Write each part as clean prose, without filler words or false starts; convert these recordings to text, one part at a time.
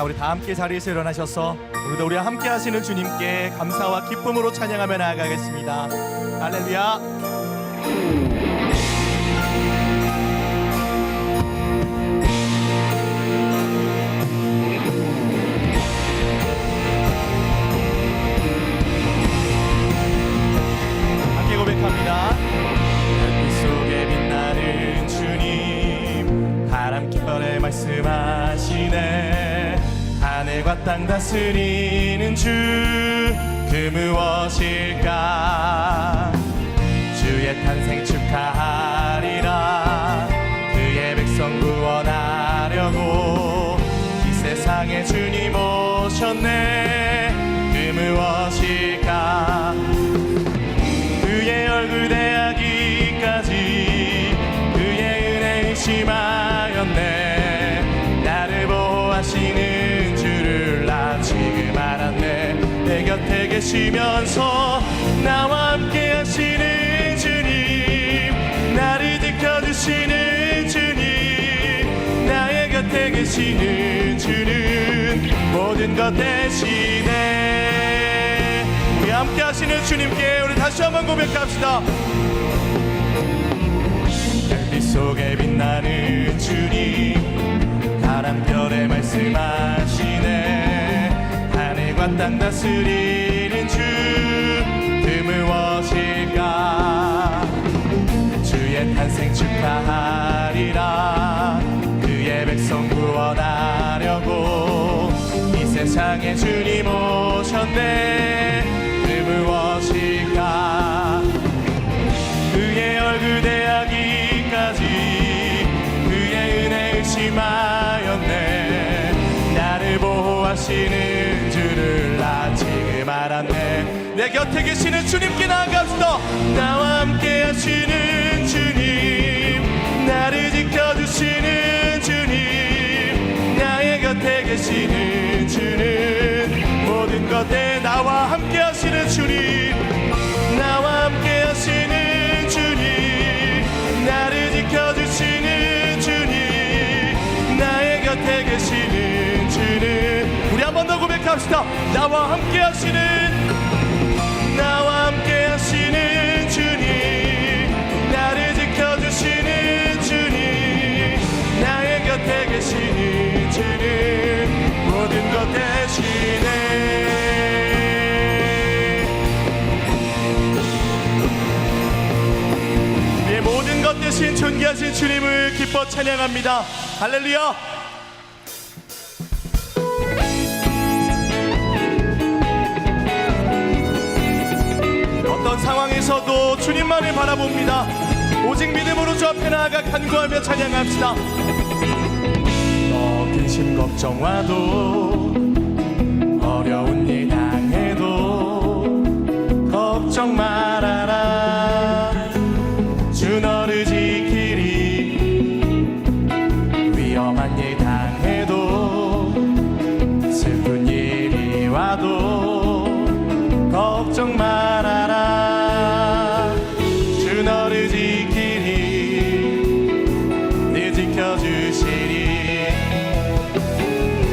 자, 우리 다 함께 자리에서 일어나셔서 오늘도 우리와 함께 하시는 주님께 감사와 기쁨으로 찬양하며 나아가겠습니다. 할렐루야. 고백합니다. 별빛 속에 빛나는 주님, 바람결에 말씀하시네. 하늘과 땅 다스리는 주, 그 무엇일까? 주의 탄생 축하하리라. 그의 백성 구원하려고 이 세상에 주님 오셨네. 그 무엇일까? 그의 얼굴 대하기까지 그의 은혜 의심하였네. 나를 보호하시는 주를 나 지금 알았네. 내 곁에 계시면서 나와 함께 하시는 주님, 나를 지켜주시는 주님, 나의 곁에 계시는 주는 모든 것 대신에. 우리 함께 하시는 주님께 우리 다시 한번 고백합시다. 별빛 속에 빛나는 주님, 바람결에 말씀하시네. 하늘과 땅 다스리는 주, 그 무엇일까? 주의 탄생 축하하리라. 그의 백성 구원하려고 이 세상에 주님 오셨네. 무엇일까? 그의 얼굴 대하기까지 그의 은혜 의심하였네. 나를 보호하시는 주를 나 지금 알았네. 내 곁에 계시는 주님께 나아갑시다. 나와 함께 하시는 주님, 나를 지켜주시는 주님, 나의 곁에 계시는 주는 모든 것에 나와 함께 하시는 주님, 나와 함께 하시는 주님, 나를 지켜주시는 주님, 나의 곁에 계시는 주는. 우리 한 번 더 고백합시다. 나와 함께 하시는 주님, 나를 지켜주시는 주님, 나의 곁에 계시는 주는 모든 것 대신에. 모든 것 대신 존귀하신 주님을 기뻐 찬양합니다. 할렐루야. 어떤 상황에서도 주님만을 바라봅니다. 오직 믿음으로 주 앞에 나아가 간구하며 찬양합시다. 너 근심 걱정 와도 어려운 일 당해도 걱정 말아라. 주 너를 지키리. 위험한 일 당해도 슬픈 일이 와도 걱정 말아라. 주 너를 지키리. 늘 지켜주시리.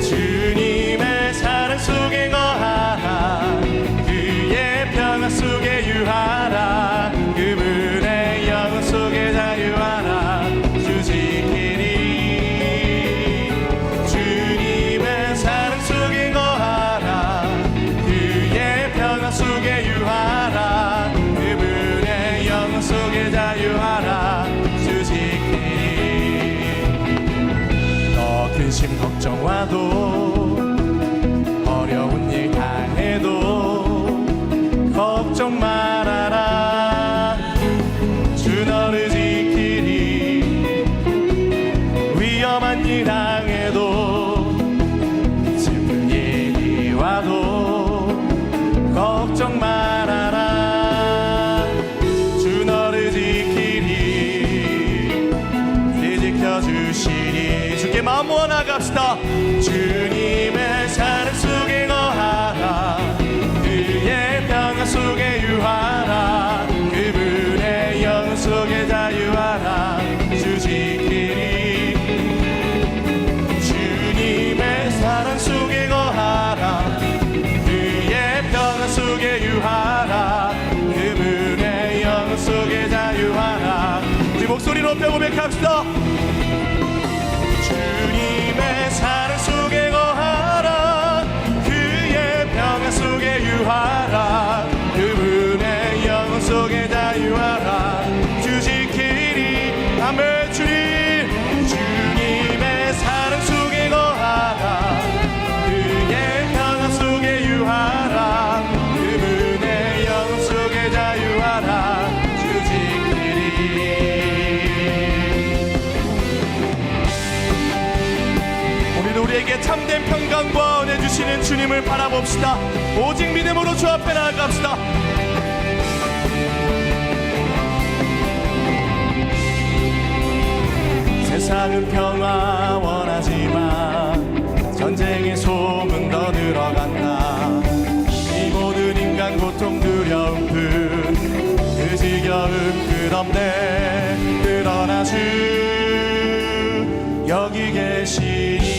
주님의 사랑 속에 거하라. 그의 평화 속에 유하라. 그분의 영혼 속에 자유하라. 주 지키리. 주님의 사랑 속에 거하라. 그의 평화 속에 유하라. 그분의 영혼 속에 자유하라. 주 지키리. 너 근심 걱정 와도 어려운 일 당해도 걱정 말아라. 주 너를 지키리. 위험한 일 당해도 슬픈 일이 와도 걱정 말아라. 주 너를 지키리. 늘 지켜주시리. 주께 마음 모아 나갑시다. 주님의 사랑 속에 거하라. 그의 평화 속에 유하라. 그분의 영혼 속에 자유하라. 주 지키리. 주님의 사랑 속에 목소리 높여 고백합시다. 주님의 사랑 속에 거하라, 그의 평안 속에 유하라, 그분의 영혼 속에 자유하라. 주 지키리. 아멘. 주님의 사랑 속에 거하라, 그의 평안 속에 유하라, 그분의 영혼 속에 자유하라. 주 지키리. 오늘도 우리에게 참된 평강과 은혜 주시는 주님을 바라봅시다. 오직 믿음으로 주 앞에 나아갑시다. 세상은 평화 원하지만 전쟁의 소문 더 늘어간다. 이 모든 인간 고통 두려움 그 지겨움 끝없네. 그러나 주 여기 계시니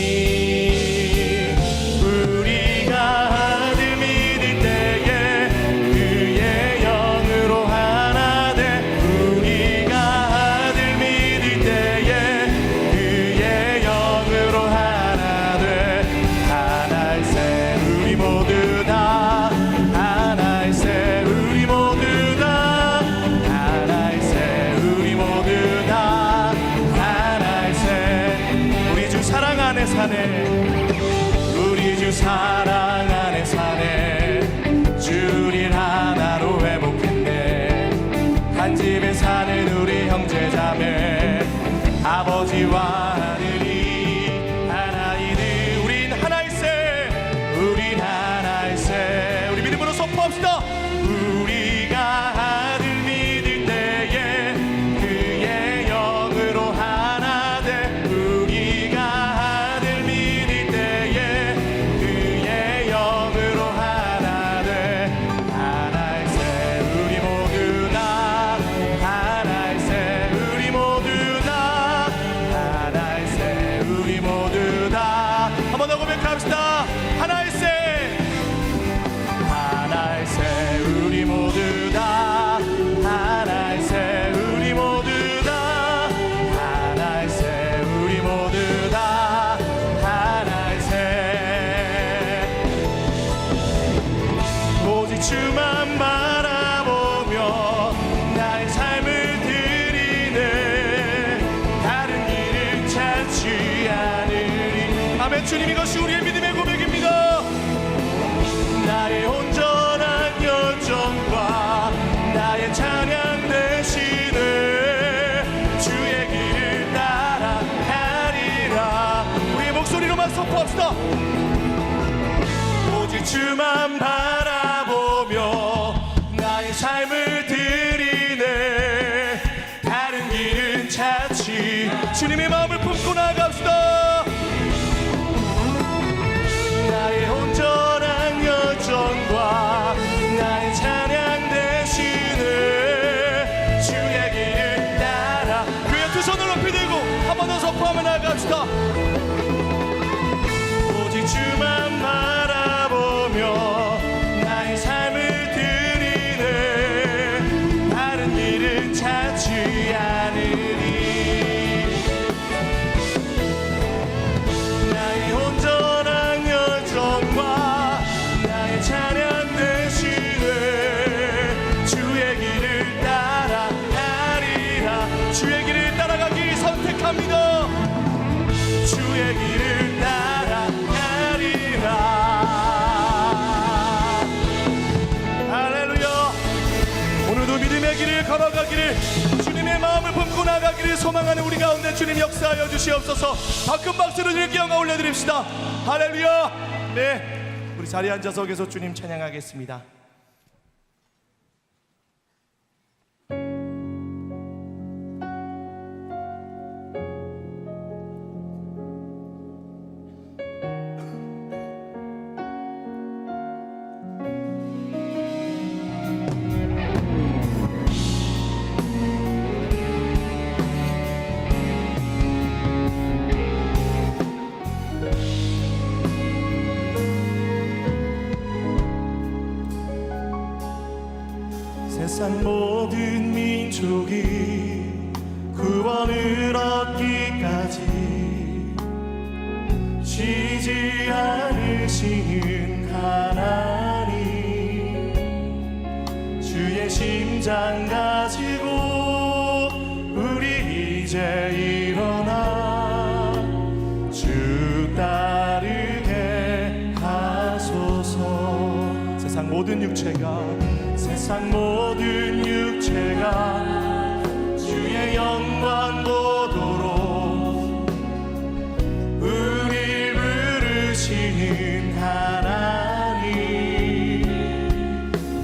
우리가 아들 믿을 때에 그의 영으로 하나 돼. 우리가 아들 믿을 때에 그의 영으로 하나 돼. 하나일세 우리 모두 다, 하나일세 우리 모두 다, 하나일세 우리 모두 다, 하나일세. 우리 주 사랑 안에 사네, 우리 주 사랑 안에 사네. 주를 하나로 회복했네. 한 집에 사는 우리 형제자매, 아버지와 하늘이 하나이니 우린 하나일세, 우린 하나일세. 우리 믿음으로 선포합시다. 우리가 아들 믿을 때에 그의 영으로 하나 돼. 우리가 아들 믿을 때에 그의 영으로 하나 돼. 하나일세 우리 모두 다, 하나일세 우리 모두 다, 하나일세 우리 모두 다. 한 번 더 고백합시다. 하나일세, 하나일세 우리 모두 다, 하나일세 우리 모두 다, 하나일세 우리 모두 다, 하나일세. 오직 주만 바라보며 나의 삶을 드리네. 다른 길을 찾지 않으리. 아멘. 주님, 이것이 우리의 믿음의 고백입니다. 나의 온전한 열정과 나의 찬양 되시네. 주의 길을 따라가리라. 우리의 목소리로만 선포합시다. 오직 주만 바라보며 나의 삶을 드리네. 다른 길은 찾지. 주님의 마음을 품고 나아갑시다. 나의 온전한 열정과 나의 찬양 되시네. 주의 길을 따라. 그의 두 손을 높이 들고 한 번 더 선포하며 나아갑시다. 오직 주만 바라보며 나의 삶을 드리네. 다른 길은 찾지 않으리. 나의 온전한 열정과 나의 찬양 되시네. 주의 길을 따라가리라. 주의 길을 따라가기 선택합니다. 주의 길을 따라가리라. 할렐루야. 오늘도 믿음의 길을 걸어가기를, 주님의 마음을 품고 나가기를 소망하는 우리 가운데 주님 역사하여 주시옵소서. 박큰 박수를 드리게 영광 올려드립시다. 할렐루야. 네, 우리 자리에 앉아서 계속 주님 찬양하겠습니다. 구원을 얻기까지 쉬지 않으시는 하나님, 주의 심장 가지고 우리 이제 일어나 주 따르게 하소서. 세상 모든 육체가 주의 영광 보도록 우리 부르시는 하나님,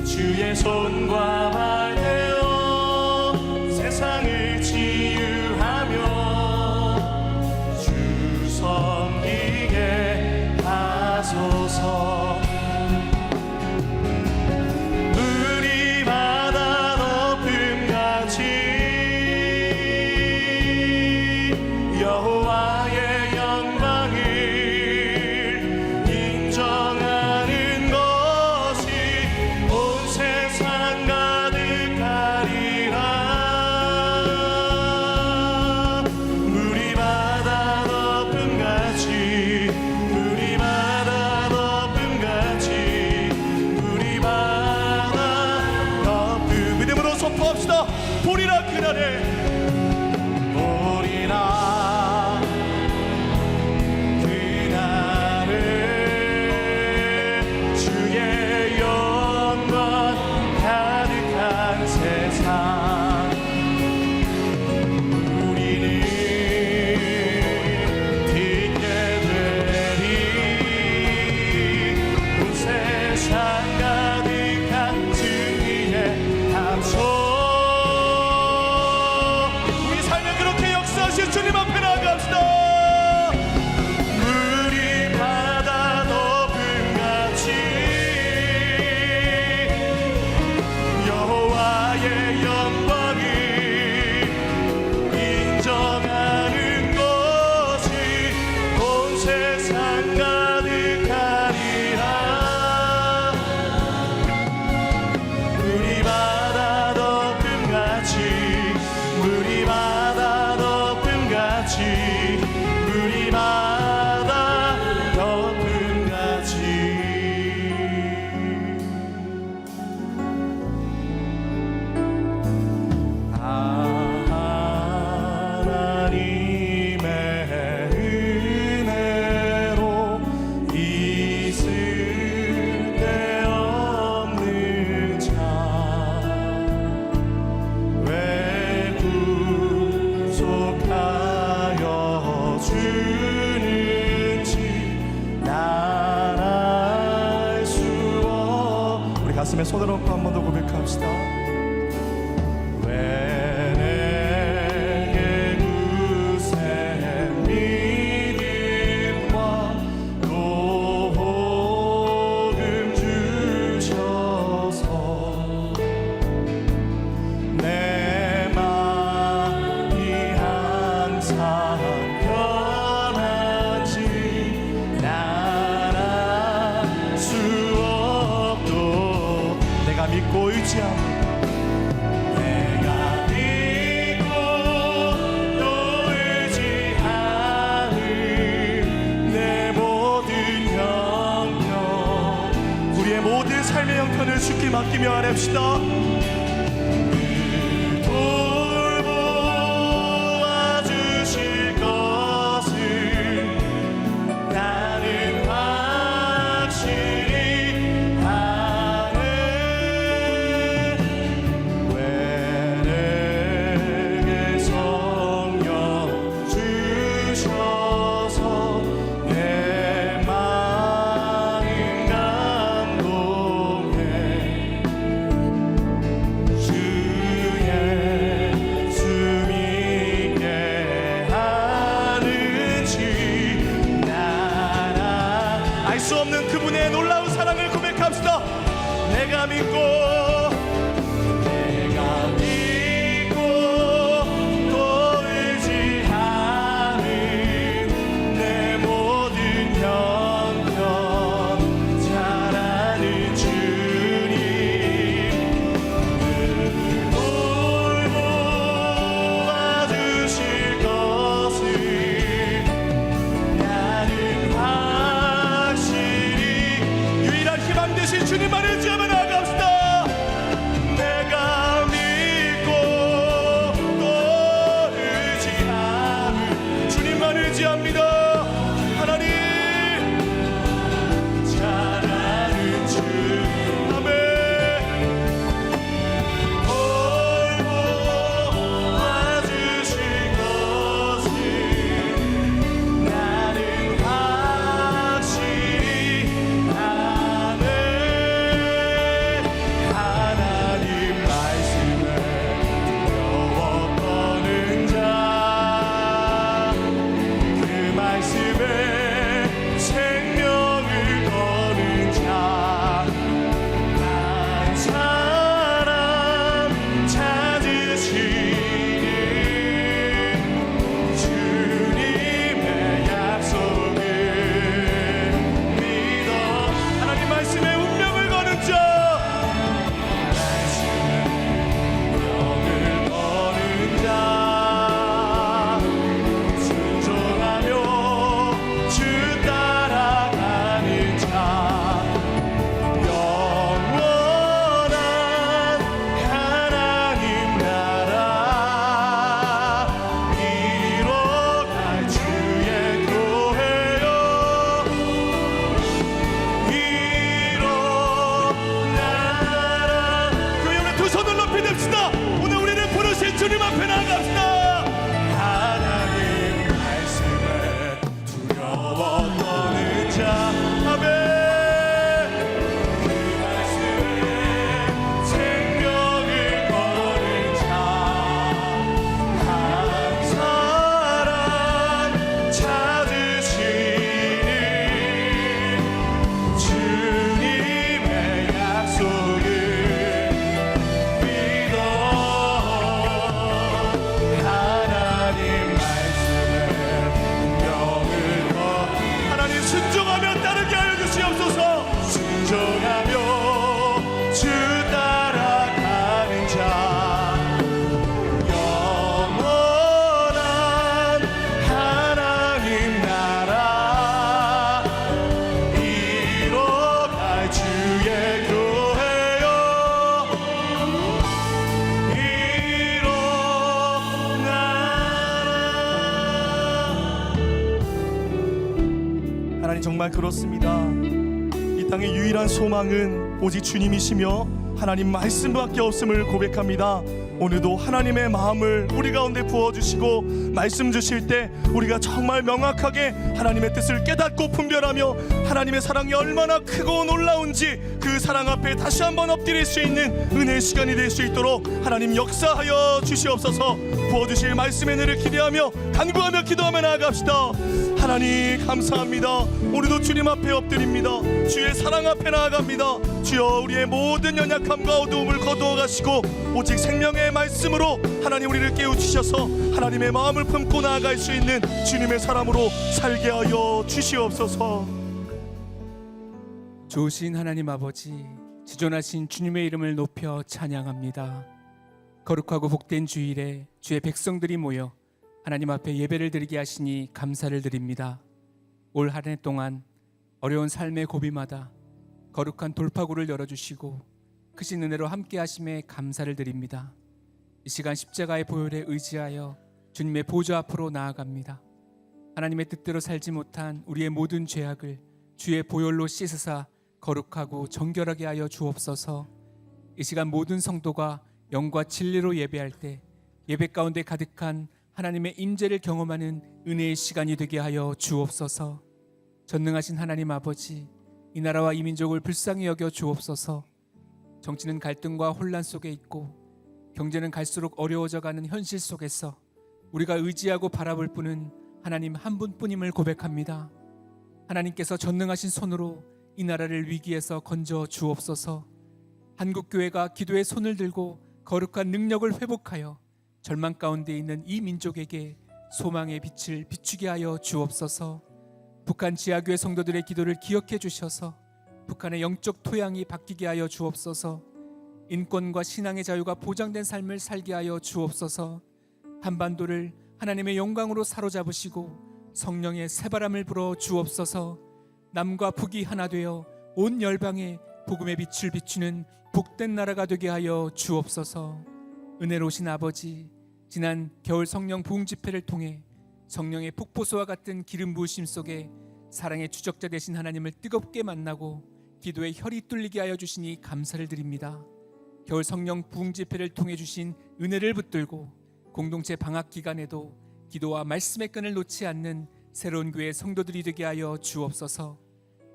주의 손과 발 되어 세상을 치유하며 주 섬기게 하소서. 보리라 그날에 주의 영광 가득한 세상 우리는 듣게 되리. 온 세상 가득한 승리의 함성, 주님 앞에 나아갑시다. 물이 바다 덮음같이 여호와의 영광을 인정하는 것이 온 세상 가득하리라. 물이 바다 덮음같이 물이 바다 물이 바다 덮음같이. 하나님의 은혜로 있을 데 없는 자 왜 구속하여 주는지 난 알 수 없. 우리 가슴에 손을 얹고 한 번 더 고백합시다. 왜 내게 구세 믿음과 또 복음 주셔서 내 마음이 항상 편한지 난 알 수 없도 내가 믿고 의지하며 내가 믿고 또 의지하는 내 모든 형편, 우리의 모든 삶의 형편을 주께 맡기며 아뢰시다. 하나님 정말 그렇습니다. 이 땅의 유일한 소망은 오직 주님이시며 하나님 말씀밖에 없음을 고백합니다. 오늘도 하나님의 마음을 우리 가운데 부어주시고 말씀 주실 때 우리가 정말 명확하게 하나님의 뜻을 깨닫고 분별하며 하나님의 사랑이 얼마나 크고 놀라운지 그 사랑 앞에 다시 한번 엎드릴 수 있는 은혜의 시간이 될 수 있도록 하나님 역사하여 주시옵소서. 부어주실 말씀의 은혜를 기대하며 간구하며 기도하며 나아갑시다. 하나님 감사합니다. 오늘도 주님 앞에 엎드립니다. 주의 사랑 앞에 나아갑니다. 주여 우리의 모든 연약함과 어두움을 거두어 가시고 오직 생명의 말씀으로 하나님 우리를 깨우치셔서 하나님의 마음을 품고 나아갈 수 있는 주님의 사람으로 살게 하여 주시옵소서. 좋으신 하나님 아버지, 지존하신 주님의 이름을 높여 찬양합니다. 거룩하고 복된 주일에 주의 백성들이 모여 하나님 앞에 예배를 드리게 하시니 감사를 드립니다. 올 한 해 동안 어려운 삶의 고비마다 거룩한 돌파구를 열어주시고 크신 은혜로 함께 하심에 감사를 드립니다. 이 시간 십자가의 보혈에 의지하여 주님의 보좌 앞으로 나아갑니다. 하나님의 뜻대로 살지 못한 우리의 모든 죄악을 주의 보혈로 씻으사 거룩하고 정결하게 하여 주옵소서. 이 시간 모든 성도가 영과 진리로 예배할 때 예배 가운데 가득한 하나님의 임재를 경험하는 은혜의 시간이 되게 하여 주옵소서. 전능하신 하나님 아버지, 이 나라와 이 민족을 불쌍히 여겨 주옵소서. 정치는 갈등과 혼란 속에 있고 경제는 갈수록 어려워져가는 현실 속에서 우리가 의지하고 바라볼 분은 하나님 한 분뿐임을 고백합니다. 하나님께서 전능하신 손으로 이 나라를 위기에서 건져 주옵소서. 한국교회가 기도의 손을 들고 거룩한 능력을 회복하여 절망 가운데 있는 이 민족에게 소망의 빛을 비추게 하여 주옵소서. 북한 지하교회 성도들의 기도를 기억해 주셔서 북한의 영적 토양이 바뀌게 하여 주옵소서. 인권과 신앙의 자유가 보장된 삶을 살게 하여 주옵소서. 한반도를 하나님의 영광으로 사로잡으시고 성령의 새바람을 불어 주옵소서. 남과 북이 하나 되어 온 열방에 복음의 빛을 비추는 복된 나라가 되게 하여 주옵소서. 은혜로우신 아버지, 지난 겨울 성령 부흥 집회를 통해 성령의 폭포수와 같은 기름 부으심 속에 사랑의 추적자 되신 하나님을 뜨겁게 만나고 기도의 혈이 뚫리게 하여 주시니 감사를 드립니다. 겨울 성령 부흥 집회를 통해 주신 은혜를 붙들고 공동체 방학 기간에도 기도와 말씀의 끈을 놓지 않는 새로운 교회 성도들이 되게 하여 주옵소서.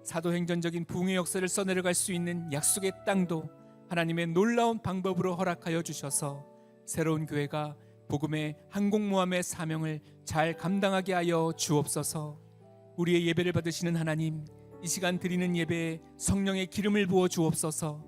사도행전적인 부흥의 역사를 써내려갈 수 있는 약속의 땅도 하나님의 놀라운 방법으로 허락하여 주셔서 새로운 교회가 복음의 항공모함의 사명을 잘 감당하게 하여 주옵소서. 우리의 예배를 받으시는 하나님, 이 시간 드리는 예배에 성령의 기름을 부어 주옵소서.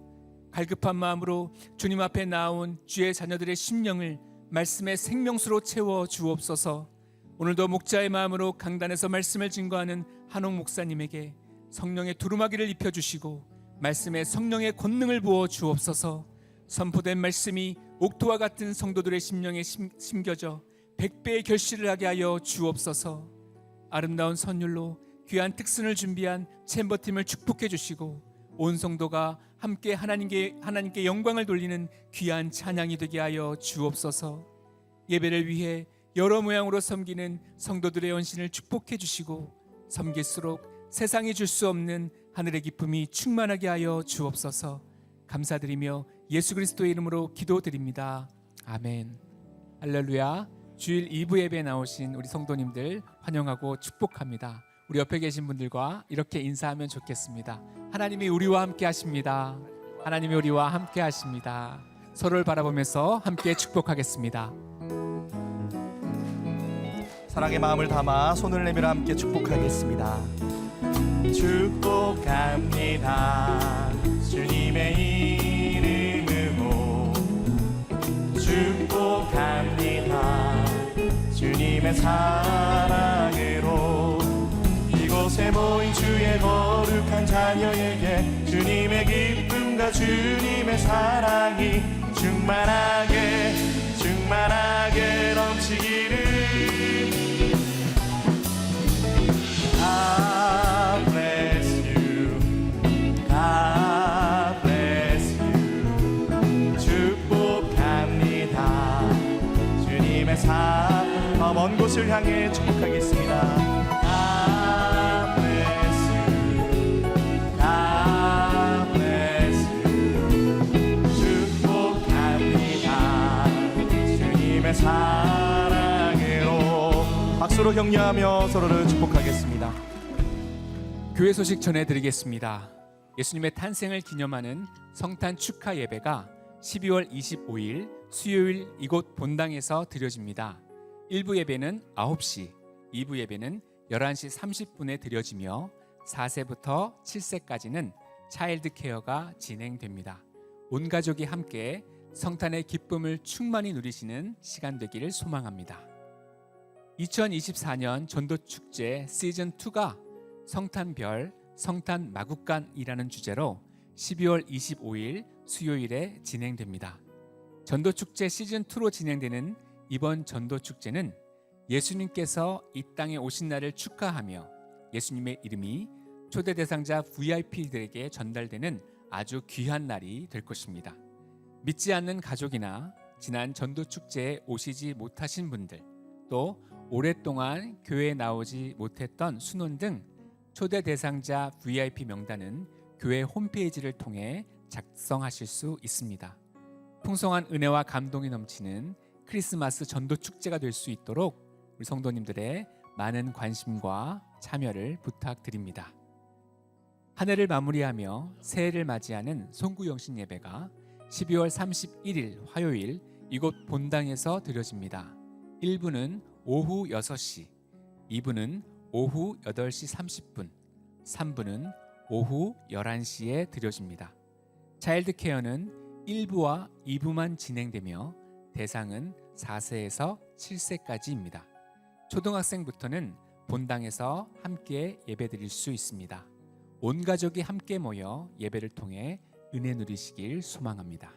갈급한 마음으로 주님 앞에 나온 주의 자녀들의 심령을 말씀의 생명수로 채워 주옵소서. 오늘도 목자의 마음으로 강단에서 말씀을 증거하는 한옥 목사님에게 성령의 두루마기를 입혀주시고 말씀에 성령의 권능을 부어 주옵소서. 선포된 말씀이 옥토와 같은 성도들의 심령에 심겨져 100배의 결실을 하게 하여 주옵소서. 아름다운 선율로 귀한 특선을 준비한 챔버팀을 축복해 주시고 온 성도가 함께 하나님께 영광을 돌리는 귀한 찬양이 되게 하여 주옵소서. 예배를 위해 여러 모양으로 섬기는 성도들의 헌신을 축복해 주시고 섬길수록 세상이 줄 수 없는 하늘의 기쁨이 충만하게 하여 주옵소서. 감사드리며 예수 그리스도의 이름으로 기도드립니다. 아멘. 할렐루야. 주일 2부 예배에 나오신 우리 성도님들 환영하고 축복합니다. 우리 옆에 계신 분들과 이렇게 인사하면 좋겠습니다. 하나님이 우리와 함께 하십니다. 하나님이 우리와 함께 하십니다. 서로를 바라보면서 함께 축복하겠습니다. 사랑의 마음을 담아 손을 내밀어 함께 축복하겠습니다. 축복합니다. 주님의 이름으로 축복합니다. 주님의 사랑으로 이곳에 모인 주의 거룩한 자녀에게 주님의 기쁨과 주님의 사랑이 충만하게 넘치기를. God bless you, God bless you. 축복합니다. 주님의 더 먼 곳을 향해 축복하겠습니다. God bless 서로 격려하며 서로를 축복하겠습니다. 교회 소식 전해드리겠습니다. 예수님의 탄생을 기념하는 성탄 축하 예배가 12월 25일 수요일 이곳 본당에서 드려집니다. 1부 예배는 9시, 2부 예배는 11시 30분에 드려지며 4세부터 7세까지는 차일드 케어가 진행됩니다. 온 가족이 함께 성탄의 기쁨을 충만히 누리시는 시간 되기를 소망합니다. 2024년 전도축제 시즌2가 성탄별, 성탄마국간이라는 주제로 12월 25일 수요일에 진행됩니다. 전도축제 시즌2로 진행되는 이번 전도축제는 예수님께서 이 땅에 오신 날을 축하하며 예수님의 이름이 초대 대상자 VIP들에게 전달되는 아주 귀한 날이 될 것입니다. 믿지 않는 가족이나 지난 전도축제에 오시지 못하신 분들, 또 오랫동안 교회에 나오지 못했던 순원 등 초대 대상자 VIP 명단은 교회 홈페이지를 통해 작성하실 수 있습니다. 풍성한 은혜와 감동이 넘치는 크리스마스 전도축제가 될 수 있도록 우리 성도님들의 많은 관심과 참여를 부탁드립니다. 한 해를 마무리하며 새해를 맞이하는 송구영신 예배가 12월 31일 화요일 이곳 본당에서 드려집니다. 1부는 오후 6시, 2부는 오후 8시 30분, 3부는 오후 11시에 드려집니다. 차일드 케어는 1부와 2부만 진행되며 대상은 4세에서 7세까지입니다. 초등학생부터는 본당에서 함께 예배드릴 수 있습니다. 온 가족이 함께 모여 예배를 통해 은혜 누리시길 소망합니다.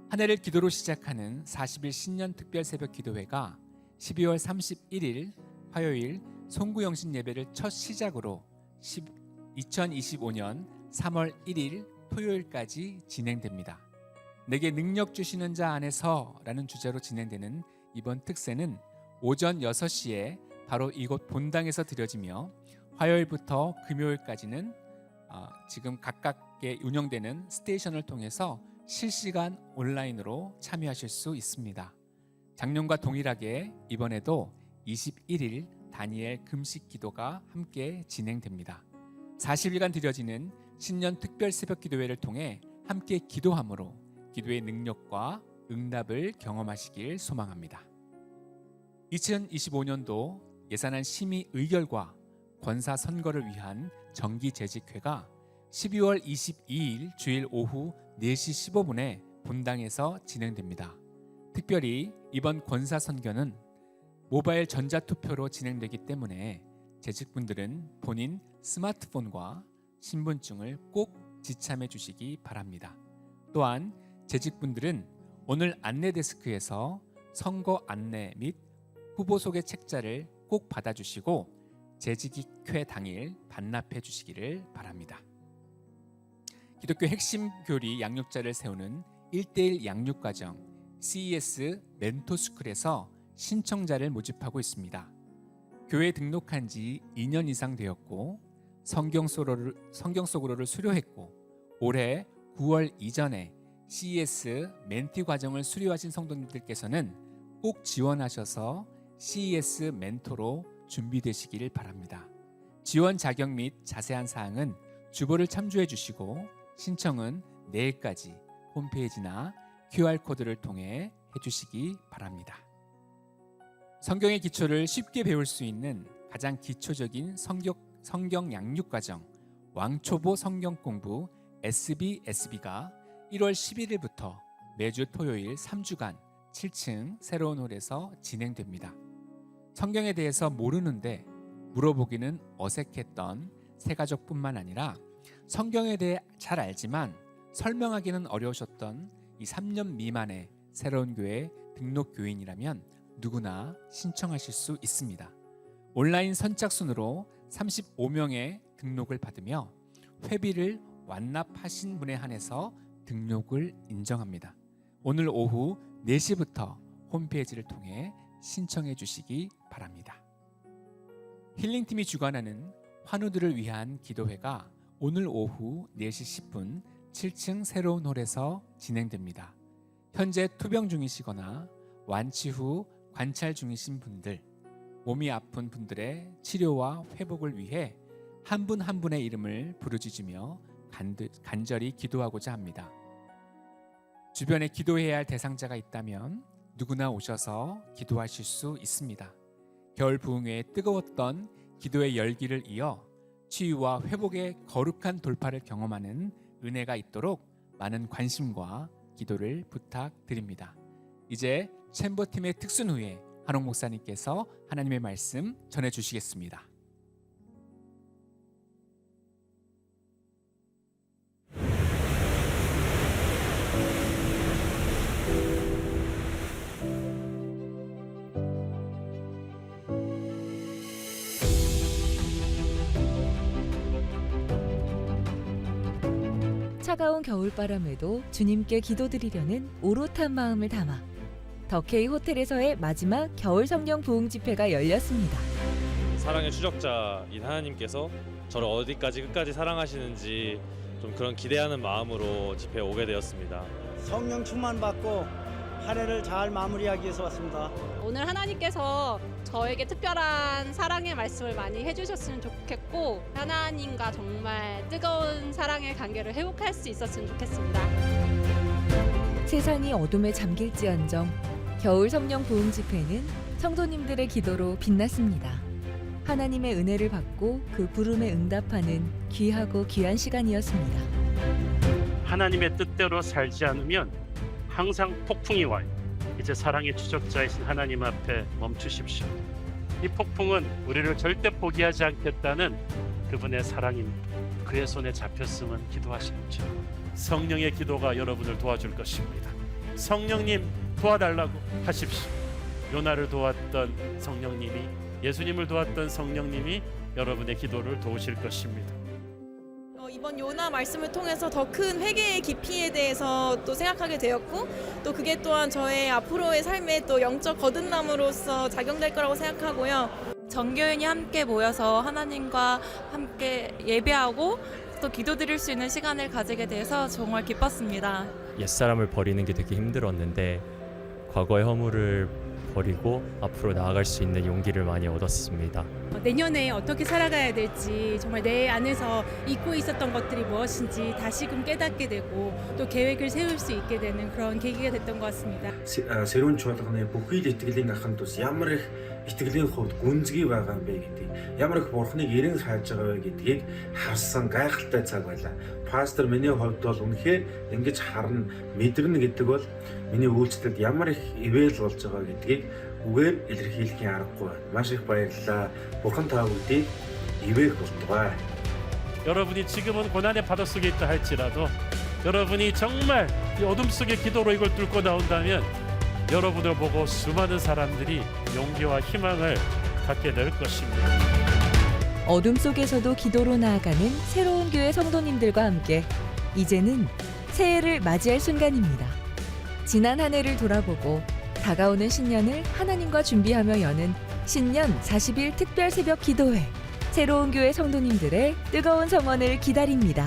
한 해를 기도로 시작하는 40일 신년 특별 새벽 기도회가 12월 31일 화요일 송구영신 예배를 첫 시작으로 2025년 3월 1일 토요일까지 진행됩니다. 내게 능력 주시는 자 안에서 라는 주제로 진행되는 이번 특세는 오전 6시에 바로 이곳 본당에서 드려지며 화요일부터 금요일까지는 지금 각각의 운영되는 스테이션을 통해서 실시간 온라인으로 참여하실 수 있습니다. 작년과 동일하게 이번에도 21일 다니엘 금식 기도가 함께 진행됩니다. 40일간 드려지는 신년 특별 새벽 기도회를 통해 함께 기도함으로 기도의 능력과 응답을 경험하시길 소망합니다. 2025년도 예산안 심의 의결과 권사 선거를 위한 정기재직회가 12월 22일 주일 오후 4시 15분에 본당에서 진행됩니다. 특별히 이번 권사 선거는 모바일 전자투표로 진행되기 때문에 재직분들은 본인 스마트폰과 신분증을 꼭 지참해 주시기 바랍니다. 또한 재직분들은 오늘 안내 데스크에서 선거 안내 및 후보 소개 책자를 꼭 받아주시고 재직회 당일 반납해 주시기를 바랍니다. 기독교 핵심 교리 양육자를 세우는 1:1 양육과정 CES 멘토스쿨에서 신청자를 모집하고 있습니다. 교회에 등록한 지 2년 이상 되었고 성경 속으로를 수료했고 올해 9월 이전에 CES 멘티 과정을 수료하신 성도님들께서는 꼭 지원하셔서 CES 멘토로 준비되시기를 바랍니다. 지원 자격 및 자세한 사항은 주보를 참조해 주시고 신청은 내일까지 홈페이지나 QR코드를 통해 해주시기 바랍니다. 성경의 기초를 쉽게 배울 수 있는 가장 기초적인 성경 양육 과정 왕초보 성경 공부 SBSB가 1월 11일부터 매주 토요일 3주간 7층 새로운 홀에서 진행됩니다. 성경에 대해서 모르는데 물어보기는 어색했던 새가족뿐만 아니라 성경에 대해 잘 알지만 설명하기는 어려우셨던 이 3년 미만의 새로운 교회 등록 교인이라면 누구나 신청하실 수 있습니다. 온라인 선착순으로 35명의 등록을 받으며 회비를 완납하신 분에 한해서 등록을 인정합니다. 오늘 오후 4시부터 홈페이지를 통해 신청해 주시기 바랍니다. 힐링팀이 주관하는 환우들을 위한 기도회가 오늘 오후 4시 10분 7층 새로운 홀에서 진행됩니다. 현재 투병 중이시거나 완치 후 관찰 중이신 분들, 몸이 아픈 분들의 치료와 회복을 위해 한 분 한 분의 이름을 부르짖으며 간절히 기도하고자 합니다. 주변에 기도해야 할 대상자가 있다면 누구나 오셔서 기도하실 수 있습니다. 겨울 부흥회에 뜨거웠던 기도의 열기를 이어 치유와 회복의 거룩한 돌파를 경험하는 은혜가 있도록 많은 관심과 기도를 부탁드립니다. 이제 챔버팀의 특순 후에 한옥 목사님께서 하나님의 말씀 전해주시겠습니다. 차가운 겨울바람에도 주님께 기도드리려는 오롯한 마음을 담아 더케이 호텔에서의 마지막 겨울 성령 부흥 집회가 열렸습니다. 사랑의 추적자인 하나님께서 저를 어디까지 끝까지 사랑하시는지 좀 그런 기대하는 마음으로 집회에 오게 되었습니다. 성령 충만받고 한 해를 잘 마무리하기 위해서 왔습니다. 오늘 하나님께서 저에게 특별한 사랑의 말씀을 많이 해주셨으면 좋겠고 하나님과 정말 뜨거운 사랑의 관계를 회복할 수 있었으면 좋겠습니다. 세상이 어둠에 잠길지언정 겨울 성령 부흥 집회는 성도님들의 기도로 빛났습니다. 하나님의 은혜를 받고 그 부름에 응답하는 귀하고 귀한 시간이었습니다. 하나님의 뜻대로 살지 않으면 항상 폭풍이 와요. 이제 사랑의 추적자이신 하나님 앞에 멈추십시오. 이 폭풍은 우리를 절대 포기하지 않겠다는 그분의 사랑입니다. 그의 손에 잡혔으면 기도하십시오. 성령의 기도가 여러분을 도와줄 것입니다. 성령님 도와달라고 하십시오. 요나를 도왔던 성령님이, 예수님을 도왔던 성령님이 여러분의 기도를 도우실 것입니다. 이번 요나 말씀을 통해서 더 큰 회개의 깊이에 대해서 또 생각하게 되었고 또 그게 또한 저의 앞으로의 삶의 또 영적 거듭남으로서 작용될 거라고 생각하고요. 정교인이 함께 모여서 하나님과 함께 예배하고 또 기도드릴 수 있는 시간을 가지게 돼서 정말 기뻤습니다. 옛사람을 버리는 게 되게 힘들었는데 과거의 허물을 버리고 앞으로 나아갈 수 있는 용기를 많이 얻었습니다. 내년에 어떻게 살아가야 될지 정말 내 안에서 잊고 있었던 것들이 무엇인지 다시금 깨닫게 되고 또 계획을 세울 수 있게 되는 그런 계기가 됐던 것 같습니다. 새로운 чуулганы бүхий л итгэлийн ахын тус ямар их итгэлийн хувьд гүнзгий байгаа юм бэ гэдэг. Ямар их бурхныг эрен хайж байгаа вэ гэдгийг харсан гайхалтай цаг байлаа. Пастор миний хувьд бол үнэхээр ингэж харна, мэдэрнэ гэдэг бол миний үйлчлэлд ямар их ивэл болж байгаа гэдгийг үгээр илэрхийлэхийн аргагүй байна. Маш их баярлалаа. Бурхан та бүдийг ивээх болтугай. 여러분이 지금은 고난의 바다 속에 있다 할지라도 여러분이 정말 이 어둠 속의 기도로 이걸 뚫고 나온다면 여러분을 보고 수많은 사람들이 용기와 희망을 갖게 될 것입니다. 어둠 속에서도 기도로 나아가는 새로운 교회 성도님들과 함께 이제는 새해를 맞이할 순간입니다. 지난 한 해를 돌아보고 다가오는 신년을 하나님과 준비하며 여는 신년 40일 특별 새벽 기도회. 새로운 교회 성도님들의 뜨거운 성원을 기다립니다.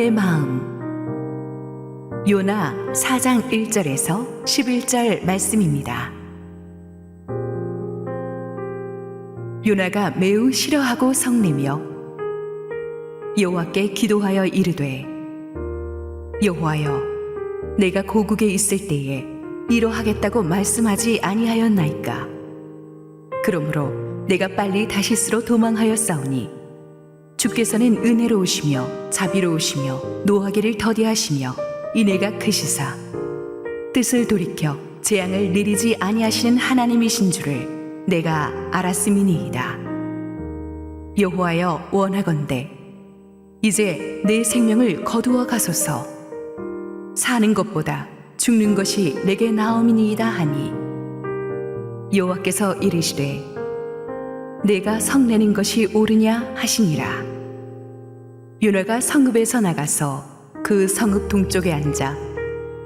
하나님의 마음. 요나 4장 1절에서 11절 말씀입니다. 요나가 매우 싫어하고 성내며 여호와께 기도하여 이르되, 여호와여, 내가 고국에 있을 때에 이러하겠다고 말씀하지 아니하였나이까? 그러므로 내가 빨리 다시스로 도망하였사오니 주께서는 은혜로우시며 자비로우시며 노하기를 더디하시며 인애가 크시사 뜻을 돌이켜 재앙을 내리지 아니하시는 하나님이신 줄을 내가 알았음이니이다. 여호와여, 원하건대 이제 내 생명을 거두어 가소서. 사는 것보다 죽는 것이 내게 나음이니이다 하니, 여호와께서 이르시되 내가 성내는 것이 옳으냐 하시니라. 요나가 성읍에서 나가서 그 성읍 동쪽에 앉아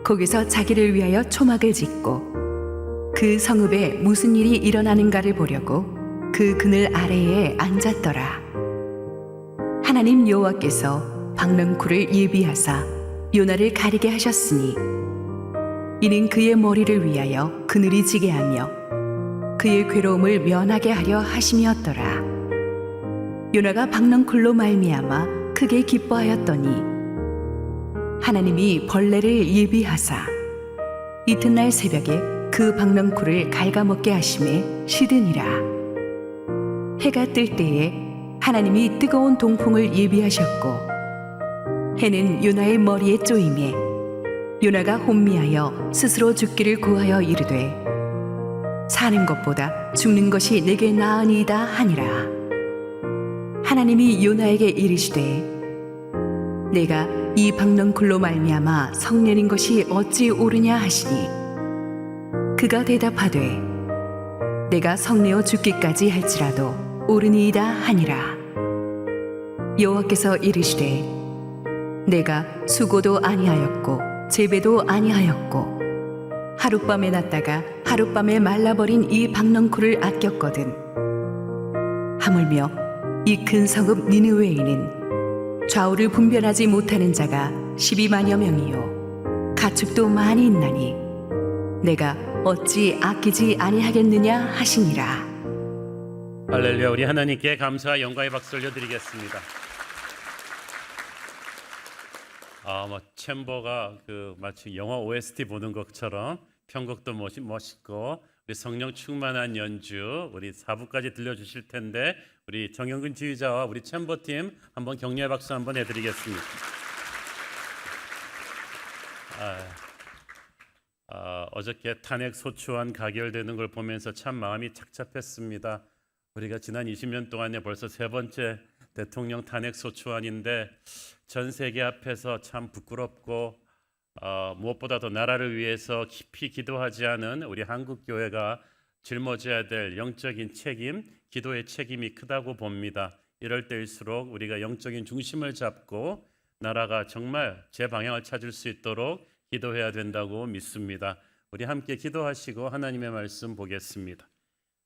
거기서 자기를 위하여 초막을 짓고 그 성읍에 무슨 일이 일어나는가를 보려고 그 그늘 아래에 앉았더라. 하나님 여호와께서 박넝쿨을 예비하사 요나를 가리게 하셨으니 이는 그의 머리를 위하여 그늘이 지게 하며 그의 괴로움을 면하게 하려 하심이었더라. 요나가 박넝쿨로 말미암아 크게 기뻐하였더니 하나님이 벌레를 예비하사 이튿날 새벽에 그 박넝쿨을 갉아먹게 하심에 시드니라. 해가 뜰 때에 하나님이 뜨거운 동풍을 예비하셨고 해는 요나의 머리에 쪼임에 요나가 혼미하여 스스로 죽기를 구하여 이르되 사는 것보다 죽는 것이 내게 나으니이다 하니라. 하나님이 요나에게 이르시되 내가 이 박넝쿨로 말미암아 성내는 것이 어찌 옳으냐 하시니 그가 대답하되 내가 성내어 죽기까지 할지라도 옳으니이다 하니라. 여호와께서 이르시되 내가 수고도 아니하였고 재배도 아니하였고 하룻밤에 났다가 하룻밤에 말라버린 이 박넝쿨을 아꼈거든. 하물며 이 큰 성읍 니느웨에는 좌우를 분별하지 못하는 자가 12만여 명이요 가축도 많이 있나니 내가 어찌 아끼지 아니하겠느냐 하시니라. 할렐루야. 우리 하나님께 감사와 영광의 박수 올려드리겠습니다. 챔버가 마치 영화 OST 보는 것처럼 편곡도 멋있고 우리 성령 충만한 연주 우리 4부까지 들려주실 텐데 우리 정영근 지휘자와 우리 챔버팀 한번 격려의 박수 한번 해드리겠습니다. 어저께 탄핵 소추안 가결되는 걸 보면서 참 마음이 착잡했습니다. 우리가 지난 20년 동안에 벌써 3번째 대통령 탄핵 소추안인데 전 세계 앞에서 참 부끄럽고 무엇보다도 나라를 위해서 깊이 기도하지 않은 우리 한국 교회가 짊어져야 될 영적인 책임, 기도의 책임이 크다고 봅니다. 이럴 때일수록 우리가 영적인 중심을 잡고 나라가 정말 제 방향을 찾을 수 있도록 기도해야 된다고 믿습니다. 우리 함께 기도하시고 하나님의 말씀 보겠습니다.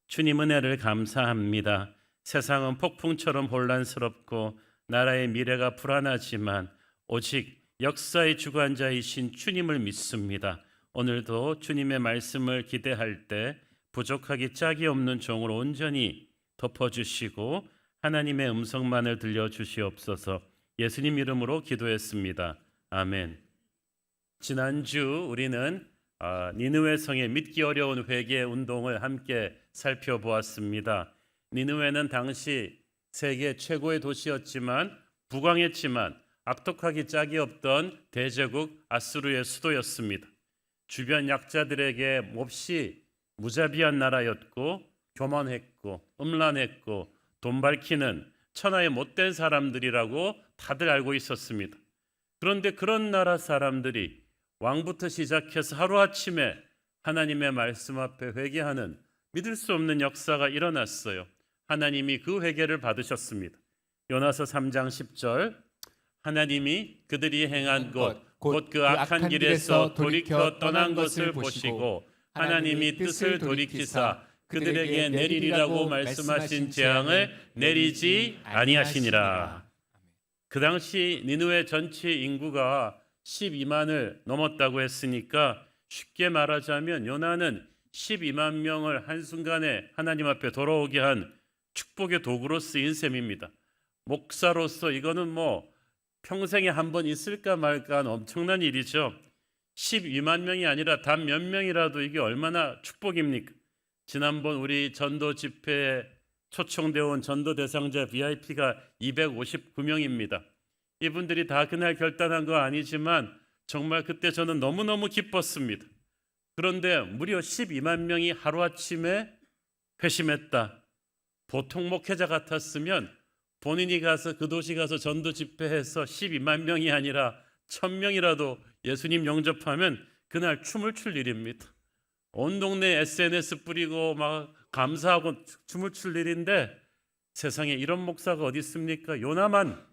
주님 은혜를 감사합니다. 세상은 폭풍처럼 혼란스럽고 나라의 미래가 불안하지만 오직 역사의 주관자이신 주님을 믿습니다. 오늘도 주님의 말씀을 기대할 때 부족하기 짝이 없는 종으로 온전히 덮어주시고 하나님의 음성만을 들려주시옵소서. 예수님 이름으로 기도했습니다. 아멘. 지난주 우리는 니느웨 성의 믿기 어려운 회개 운동을 함께 살펴보았습니다. 니느웨는 당시 세계 최고의 도시였지만 부강했지만 악독하기 짝이 없던 대제국 아수르의 수도였습니다. 주변 약자들에게 몹시 무자비한 나라였고 교만했고 음란했고 돈 밝히는 천하의 못된 사람들이라고 다들 알고 있었습니다. 그런데 그런 나라 사람들이 왕부터 시작해서 하루아침에 하나님의 말씀 앞에 회개하는 믿을 수 없는 역사가 일어났어요. 하나님이 그 회개를 받으셨습니다. 요나서 3장 10절 하나님이 그들이 행한 것 곧 그 악한 길에서 돌이켜 떠난 것을 보시고 하나님이 뜻을 돌이키사 그들에게 내리리라고 말씀하신 재앙을 내리지 아니하시니라. 그 당시 니느웨 전체 인구가 12만을 넘었다고 했으니까 쉽게 말하자면 요나는 12만 명을 한순간에 하나님 앞에 돌아오게 한 축복의 도구로 쓰인 셈입니다. 목사로서 이거는 뭐 평생에 한 번 있을까 말까 한 엄청난 일이죠. 12만 명이 아니라 단 몇 명이라도 이게 얼마나 축복입니까? 지난번 우리 전도 집회에 초청되어 온 전도 대상자 VIP가 259명입니다. 이분들이 다 그날 결단한 거 아니지만 정말 그때 저는 너무너무 기뻤습니다. 그런데 무려 12만 명이 하루아침에 회심했다. 보통 목회자 같았으면 본인이 가서 그 도시 가서 전도 집회해서 12만 명이 아니라 1000명이라도 예수님 영접하면 그날 춤을 출 일입니다. 온 동네 SNS 뿌리고 막 감사하고 춤을 출 일인데 세상에 이런 목사가 어디 있습니까? 요나만,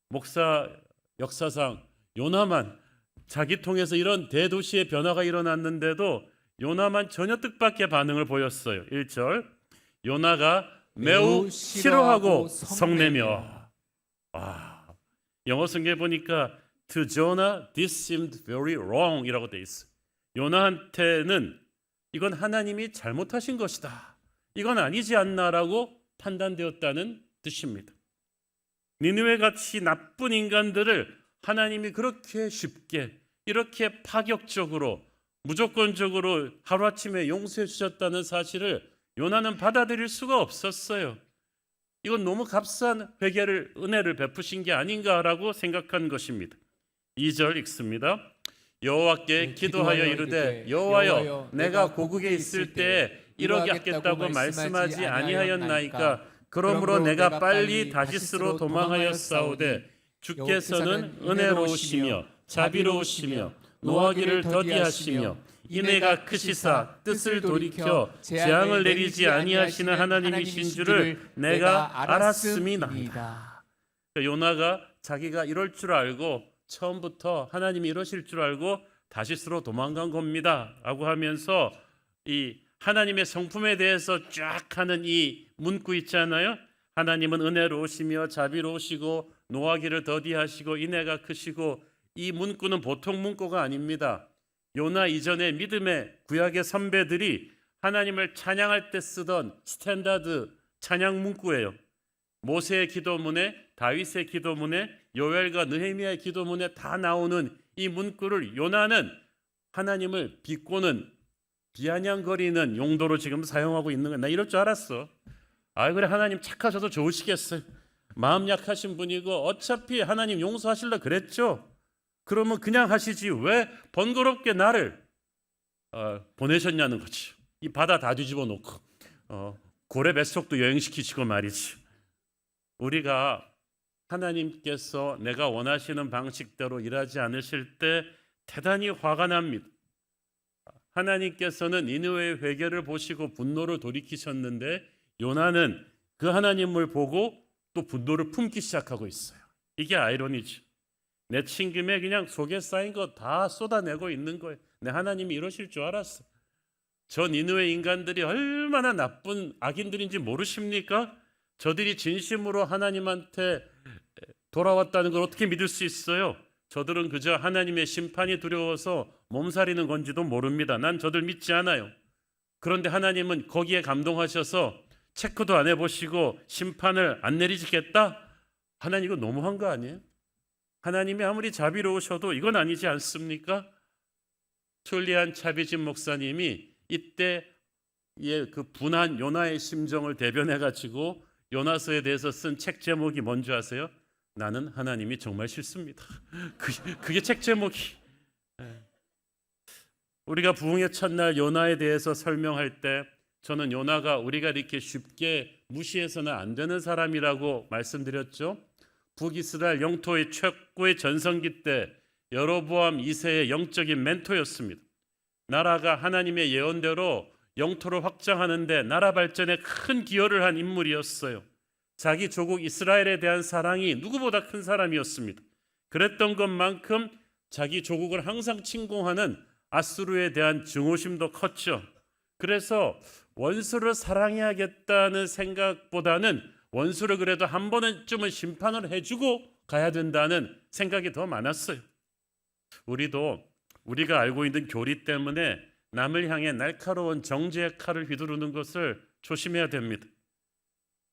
목사 역사상 요나만 자기 통해서 이런 대도시의 변화가 일어났는데도 요나만 전혀 뜻밖의 반응을 보였어요. 1절 요나가 매우 싫어하고 성내며. 영어 성경에 보니까 To Jonah this seemed very wrong 이라고 돼 있어요. 요나한테는 이건 하나님이 잘못하신 것이다, 이건 아니지 않나라고 판단되었다는 뜻입니다. 니느웨 같이 나쁜 인간들을 하나님이 그렇게 쉽게 이렇게 파격적으로 무조건적으로 하루아침에 용서해 주셨다는 사실을 요나는 받아들일 수가 없었어요. 이건 너무 값싼 회개를, 은혜를 베푸신 게 아닌가라고 생각한 것입니다. 2절 읽습니다. 여호와께 기도하여 이르되 여호와여 내가 고국에 있을 때에 이러게 하겠다고 말씀하지 아니하였나이까. 그러므로 내가 빨리 다시스로 도망하여 싸우되 주께서는 은혜로우시며 자비로우시며 노하기를 더디하시며 인애가 크시사 뜻을 돌이켜 재앙을 내리지 아니하시는 하나님이신 줄을 내가 알았음이나이다. 요나가 자기가 이럴 줄 알고 처음부터 하나님이 이러실 줄 알고 다시스로 도망간 겁니다 라고 하면서 이 하나님의 성품에 대해서 쫙 하는 이 문구 있잖아요. 하나님은 은혜로우시며 자비로우시고 노하기를 더디하시고 인애가 크시고, 이 문구는 보통 문구가 아닙니다. 요나 이전의 믿음의 구약의 선배들이 하나님을 찬양할 때 쓰던 스탠다드 찬양 문구예요. 모세의 기도문에, 다윗의 기도문에, 요엘과 느헤미야의 기도문에 다 나오는 이 문구를 요나는 하나님을 비꼬는, 비아냥거리는 용도로 지금 사용하고 있는 거야. 나 이럴 줄 알았어. 그래 하나님 착하셔도 좋으시겠어요. 마음 약하신 분이고 어차피 하나님 용서하실라 그랬죠. 그러면 그냥 하시지 왜 번거롭게 나를 보내셨냐는 거지. 이 바다 다 뒤집어 놓고 고래 뱃속도 여행시키시고 말이지. 우리가 하나님께서 내가 원하시는 방식대로 일하지 않으실 때 대단히 화가 납니다. 하나님께서는 니느웨의 회개를 보시고 분노를 돌이키셨는데 요나는 그 하나님을 보고 또 분노를 품기 시작하고 있어요. 이게 아이러니죠. 내 친김에 그냥 속에 쌓인 거 다 쏟아내고 있는 거예요. 내 하나님이 이러실 줄 알았어. 저 니느웨 인간들이 얼마나 나쁜 악인들인지 모르십니까? 저들이 진심으로 하나님한테 돌아왔다는 걸 어떻게 믿을 수 있어요? 저들은 그저 하나님의 심판이 두려워서 몸살이는 건지도 모릅니다. 난 저들 믿지 않아요. 그런데 하나님은 거기에 감동하셔서 체크도 안 해보시고 심판을 안 내리시겠다? 하나님 이거 너무한 거 아니에요? 하나님이 아무리 자비로우셔도 이건 아니지 않습니까? 툴리안 차비진 목사님이 이때 그 분한 요나의 심정을 대변해가지고 요나서에 대해서 쓴 책 제목이 뭔지 아세요? 나는 하나님이 정말 싫습니다. 그게 책 제목이. 우리가 부흥의 첫날 요나에 대해서 설명할 때 저는 요나가 우리가 이렇게 쉽게 무시해서는 안 되는 사람이라고 말씀드렸죠. 북이스라엘 영토의 최고의 전성기 때 여로보암 2세의 영적인 멘토였습니다. 나라가 하나님의 예언대로 영토를 확장하는데 나라 발전에 큰 기여를 한 인물이었어요. 자기 조국 이스라엘에 대한 사랑이 누구보다 큰 사람이었습니다. 그랬던 것만큼 자기 조국을 항상 침공하는 아수르에 대한 증오심도 컸죠. 그래서 원수를 사랑해야겠다는 생각보다는 원수를 그래도 한 번쯤은 심판을 해주고 가야 된다는 생각이 더 많았어요. 우리도 우리가 알고 있는 교리 때문에 남을 향해 날카로운 정죄의 칼을 휘두르는 것을 조심해야 됩니다.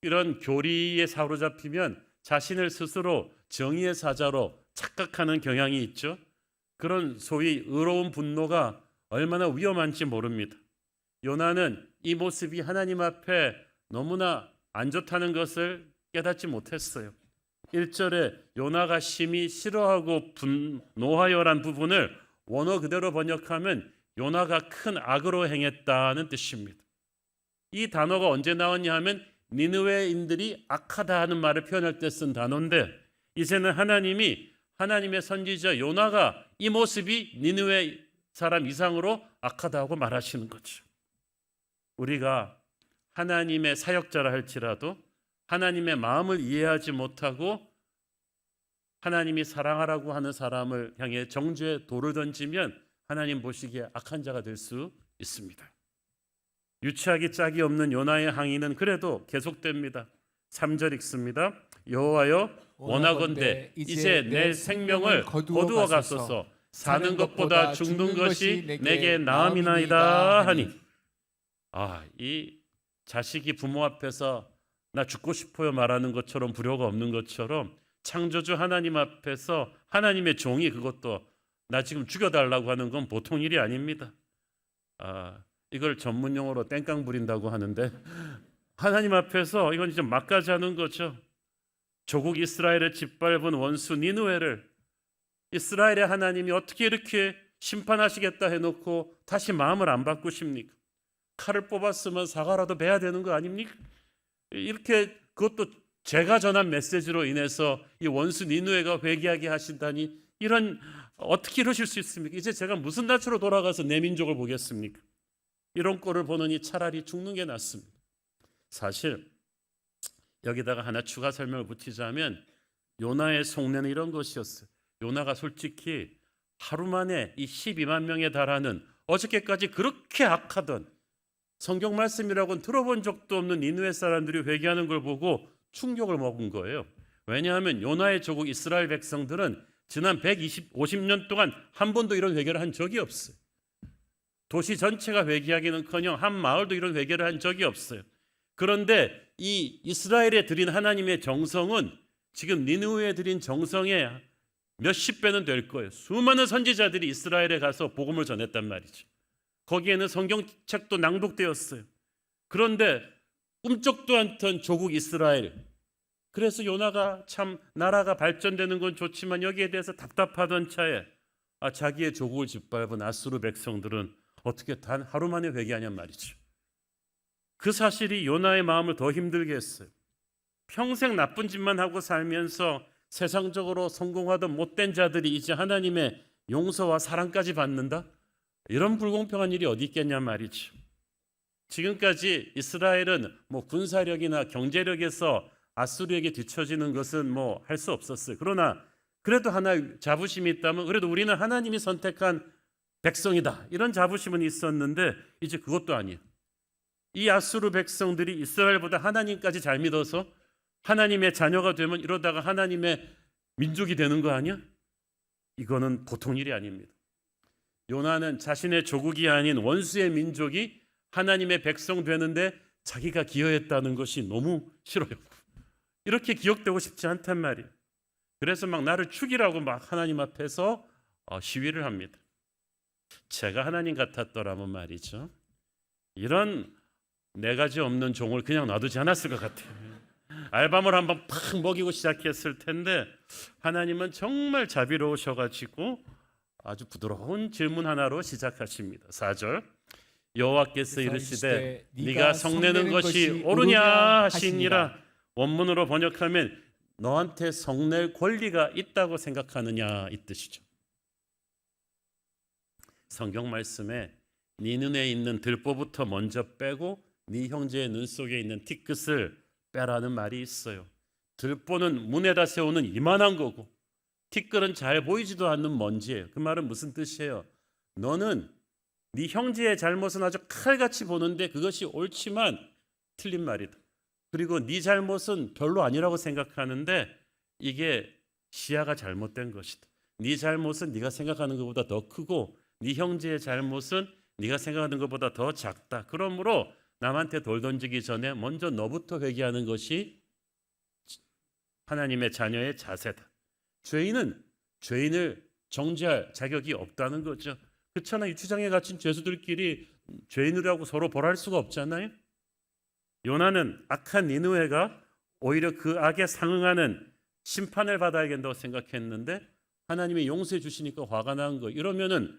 이런 교리에 사로잡히면 자신을 스스로 정의의 사자로 착각하는 경향이 있죠. 그런 소위 의로운 분노가 얼마나 위험한지 모릅니다. 요나는 이 모습이 하나님 앞에 너무나 안 좋다는 것을 깨닫지 못했어요. 1절에 요나가 심히 싫어하고 분노하여란 부분을 원어 그대로 번역하면 요나가 큰 악으로 행했다는 뜻입니다. 이 단어가 언제 나왔냐 하면 니느웨인들이 악하다 하는 말을 표현할 때 쓴 단어인데, 이제는 하나님이 하나님의 선지자 요나가 이 모습이 니느웨 사람 이상으로 악하다고 말하시는 거죠. 우리가 하나님의 사역자라 할지라도 하나님의 마음을 이해하지 못하고 하나님이 사랑하라고 하는 사람을 향해 정죄의 돌을 던지면 하나님 보시기에 악한 자가 될 수 있습니다. 유치하기 짝이 없는 요나의 항의는 그래도 계속됩니다. 3절 읽습니다. 여호와여 원하건대 이제 내 생명을 거두어 가소서. 사는 것보다 죽는 것이 내게 나음이나이다 하니. 이 자식이 부모 앞에서 나 죽고 싶어요 말하는 것처럼 불효가 없는 것처럼 창조주 하나님 앞에서 하나님의 종이 그것도 나 지금 죽여달라고 하는 건 보통 일이 아닙니다. 이걸 전문용어로 땡깡 부린다고 하는데, 하나님 앞에서 이건 이제 막가지 하는 거죠. 조국 이스라엘을 짓밟은 원수 니느웨를 이스라엘의 하나님이 어떻게 이렇게 심판하시겠다 해놓고 다시 마음을 안 바꾸십니까? 칼을 뽑았으면 사과라도 베야 되는 거 아닙니까? 이렇게 그것도 제가 전한 메시지로 인해서 이 원수 니느웨가 회개하게 하신다니, 이런 어떻게 이러실 수 있습니까? 이제 제가 무슨 낯으로 돌아가서 내 민족을 보겠습니까? 이런 꼴을 보느니 차라리 죽는 게 낫습니다. 사실 여기다가 하나 추가 설명을 붙이자면 요나의 속내는 이런 것이었어요. 요나가 솔직히 하루 만에 이 12만 명에 달하는 어저께까지 그렇게 악하던 성경 말씀이라고는 들어본 적도 없는 니느웨 사람들이 회개하는 걸 보고 충격을 먹은 거예요. 왜냐하면 요나의 조국 이스라엘 백성들은 지난 50년 동안 한 번도 이런 회개를 한 적이 없어요. 도시 전체가 회개하기는커녕 한 마을도 이런 회개를 한 적이 없어요. 그런데 이 이스라엘에 드린 하나님의 정성은 지금 니느웨에 드린 정성의 몇십 배는 될 거예요. 수많은 선지자들이 이스라엘에 가서 복음을 전했단 말이죠. 거기에는 성경책도 낭독되었어요. 그런데 꿈쩍도 않던 조국 이스라엘, 그래서 요나가 참 나라가 발전되는 건 좋지만 여기에 대해서 답답하던 차에 자기의 조국을 짓밟은 아수르 백성들은 어떻게 단 하루 만에 회개하냔 말이죠. 그 사실이 요나의 마음을 더 힘들게 했어요. 평생 나쁜 짓만 하고 살면서 세상적으로 성공하던 못된 자들이 이제 하나님의 용서와 사랑까지 받는다? 이런 불공평한 일이 어디 있겠냐 말이죠. 지금까지 이스라엘은 군사력이나 경제력에서 아수르에게 뒤처지는 것은 할 수 없었어요. 그러나 그래도 하나의 자부심이 있다면 그래도 우리는 하나님이 선택한 백성이다, 이런 자부심은 있었는데 이제 그것도 아니에요. 이 아수르 백성들이 이스라엘보다 하나님까지 잘 믿어서 하나님의 자녀가 되면 이러다가 하나님의 민족이 되는 거 아니야? 이거는 보통 일이 아닙니다. 요나는 자신의 조국이 아닌 원수의 민족이 하나님의 백성 되는데 자기가 기여했다는 것이 너무 싫어요. 이렇게 기억되고 싶지 않단 말이에요. 그래서 나를 죽이라고 하나님 앞에서 시위를 합니다. 제가 하나님 같았더라면 말이죠, 이런 네 가지 없는 종을 그냥 놔두지 않았을 것 같아요. 알밤을 한번 팍 먹이고 시작했을 텐데 하나님은 정말 자비로우셔가지고 아주 부드러운 질문 하나로 시작하십니다. 4절 여호와께서 이르시되 네가 성내는 것이 옳으냐 하시니라. 원문으로 번역하면 너한테 성낼 권리가 있다고 생각하느냐, 이 뜻이죠. 성경 말씀에 네 눈에 있는 들보부터 먼저 빼고 네 형제의 눈 속에 있는 티끝을 빼라는 말이 있어요. 들보는 문에다 세우는 이만한 거고 티끌은 잘 보이지도 않는 먼지예요. 그 말은 무슨 뜻이에요? 너는 네 형제의 잘못은 아주 칼같이 보는데 그것이 옳지만 틀린 말이다. 그리고 네 잘못은 별로 아니라고 생각하는데 이게 시야가 잘못된 것이다. 네 잘못은 네가 생각하는 것보다 더 크고 네 형제의 잘못은 네가 생각하는 것보다 더 작다. 그러므로 남한테 돌 던지기 전에 먼저 너부터 회개하는 것이 하나님의 자녀의 자세다. 죄인은 죄인을 정죄할 자격이 없다는 거죠. 그렇잖아요. 유치장에 갇힌 죄수들끼리 죄인이라고 서로 벌할 수가 없잖아요. 요나는 악한 니느웨가 오히려 그 악에 상응하는 심판을 받아야겠다고 생각했는데 하나님이 용서해 주시니까 화가 난 거. 이러면은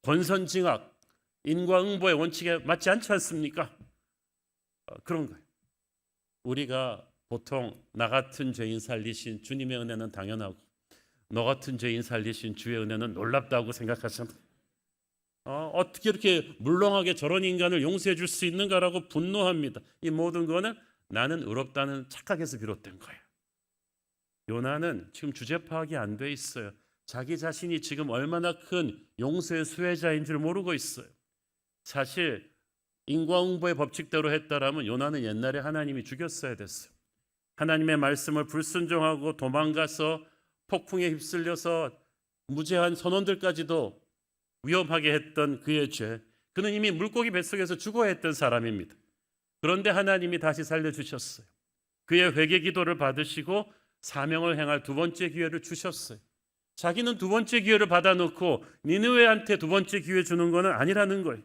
권선징악, 인과응보의 원칙에 맞지 않지 않습니까? 그런 거예요. 우리가 보통 나 같은 죄인 살리신 주님의 은혜는 당연하고 너 같은 죄인 살리신 주의 은혜는 놀랍다고 생각하잖아요. 어떻게 이렇게 물렁하게 저런 인간을 용서해 줄 수 있는가라고 분노합니다. 이 모든 거는 나는 의롭다는 착각에서 비롯된 거예요. 요나는 지금 주제 파악이 안 돼 있어요. 자기 자신이 지금 얼마나 큰 용서의 수혜자인 줄 모르고 있어요. 사실 인과응보의 법칙대로 했다라면 요나는 옛날에 하나님이 죽였어야 됐어요. 하나님의 말씀을 불순종하고 도망가서 폭풍에 휩쓸려서 무죄한 선원들까지도 위험하게 했던 그의 죄. 그는 이미 물고기 뱃속에서 죽어야 했던 사람입니다. 그런데 하나님이 다시 살려주셨어요. 그의 회개 기도를 받으시고 사명을 행할 두 번째 기회를 주셨어요. 자기는 두 번째 기회를 받아놓고 니느웨한테 두 번째 기회 주는 것은 아니라는 거예요.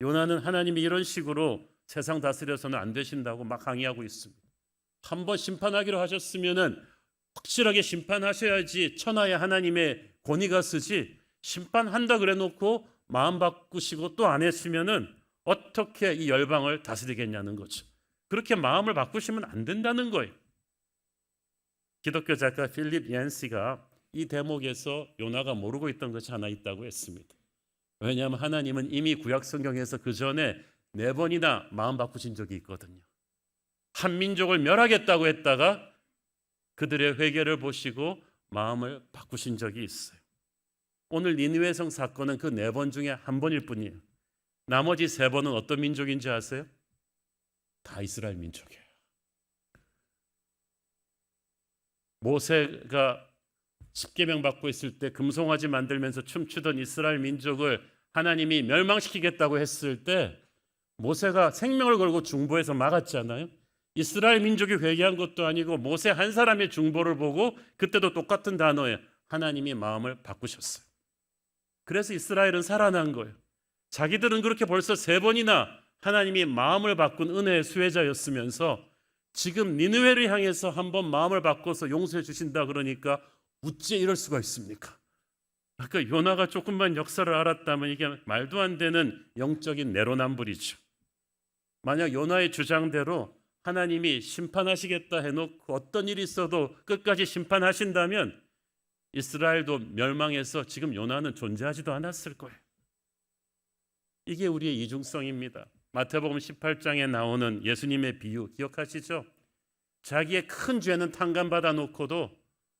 요나는 하나님이 이런 식으로 세상 다스려서는 안 되신다고 막 항의하고 있습니다. 한번 심판하기로 하셨으면은 확실하게 심판하셔야지 천하의 하나님의 권위가 쓰지 심판한다 그래놓고 마음 바꾸시고 또 안 했으면은 어떻게 이 열방을 다스리겠냐는 거죠. 그렇게 마음을 바꾸시면 안 된다는 거예요. 기독교 작가 필립 얀시가 이 대목에서 요나가 모르고 있던 것이 하나 있다고 했습니다. 왜냐하면 하나님은 이미 구약 성경에서 그 전에 4번이나 마음 바꾸신 적이 있거든요. 한 민족을 멸하겠다고 했다가 그들의 회개를 보시고 마음을 바꾸신 적이 있어요. 오늘 니느웨 성 사건은 그 4번 중에 한 번일 뿐이에요. 나머지 3번은 어떤 민족인지 아세요? 다 이스라엘 민족이에요. 모세가 십계명 받고 있을 때 금송아지 만들면서 춤추던 이스라엘 민족을 하나님이 멸망시키겠다고 했을 때 모세가 생명을 걸고 중보해서 막았잖아요. 이스라엘 민족이 회개한 것도 아니고 모세 한 사람의 중보를 보고 그때도 똑같은 단어에 하나님이 마음을 바꾸셨어요. 그래서 이스라엘은 살아난 거예요. 자기들은 그렇게 벌써 3번이나 하나님이 마음을 바꾼 은혜의 수혜자였으면서 지금 니느웨를 향해서 한번 마음을 바꿔서 용서해 주신다 그러니까 어째 이럴 수가 있습니까? 아까 요나가 조금만 역사를 알았다면 이게 말도 안 되는 영적인 내로남불이죠. 만약 요나의 주장대로 하나님이 심판하시겠다 해놓고 어떤 일이 있어도 끝까지 심판하신다면 이스라엘도 멸망해서 지금 요나는 존재하지도 않았을 거예요. 이게 우리의 이중성입니다. 마태복음 18장에 나오는 예수님의 비유 기억하시죠? 자기의 큰 죄는 탕감받아 놓고도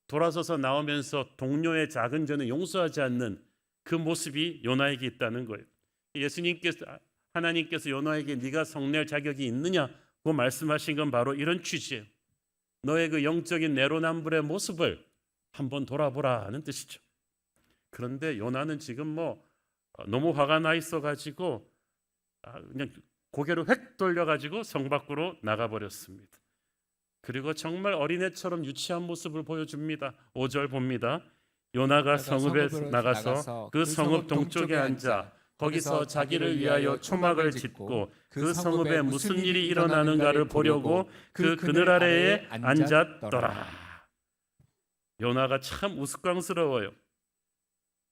돌아서서 나오면서 동료의 작은 죄는 용서하지 않는 그 모습이 요나에게 있다는 거예요. 하나님께서 요나에게 네가 성낼 자격이 있느냐고 말씀하신 건 바로 이런 취지예요. 너의 그 영적인 내로남불의 모습을 한번 돌아보라는 뜻이죠. 그런데 요나는 지금 너무 화가 나 있어가지고 그냥 고개를 획 돌려가지고 성 밖으로 나가버렸습니다. 그리고 정말 어린애처럼 유치한 모습을 보여줍니다. 5절 봅니다. 요나가 성읍에 나가서 그 성읍 동쪽에 앉아 거기서 자기를 위하여 초막을 짓고 그 성읍에 무슨 일이 일어나는가를 보려고 그 그늘 아래에 앉았더라. 요나가 참 우스꽝스러워요.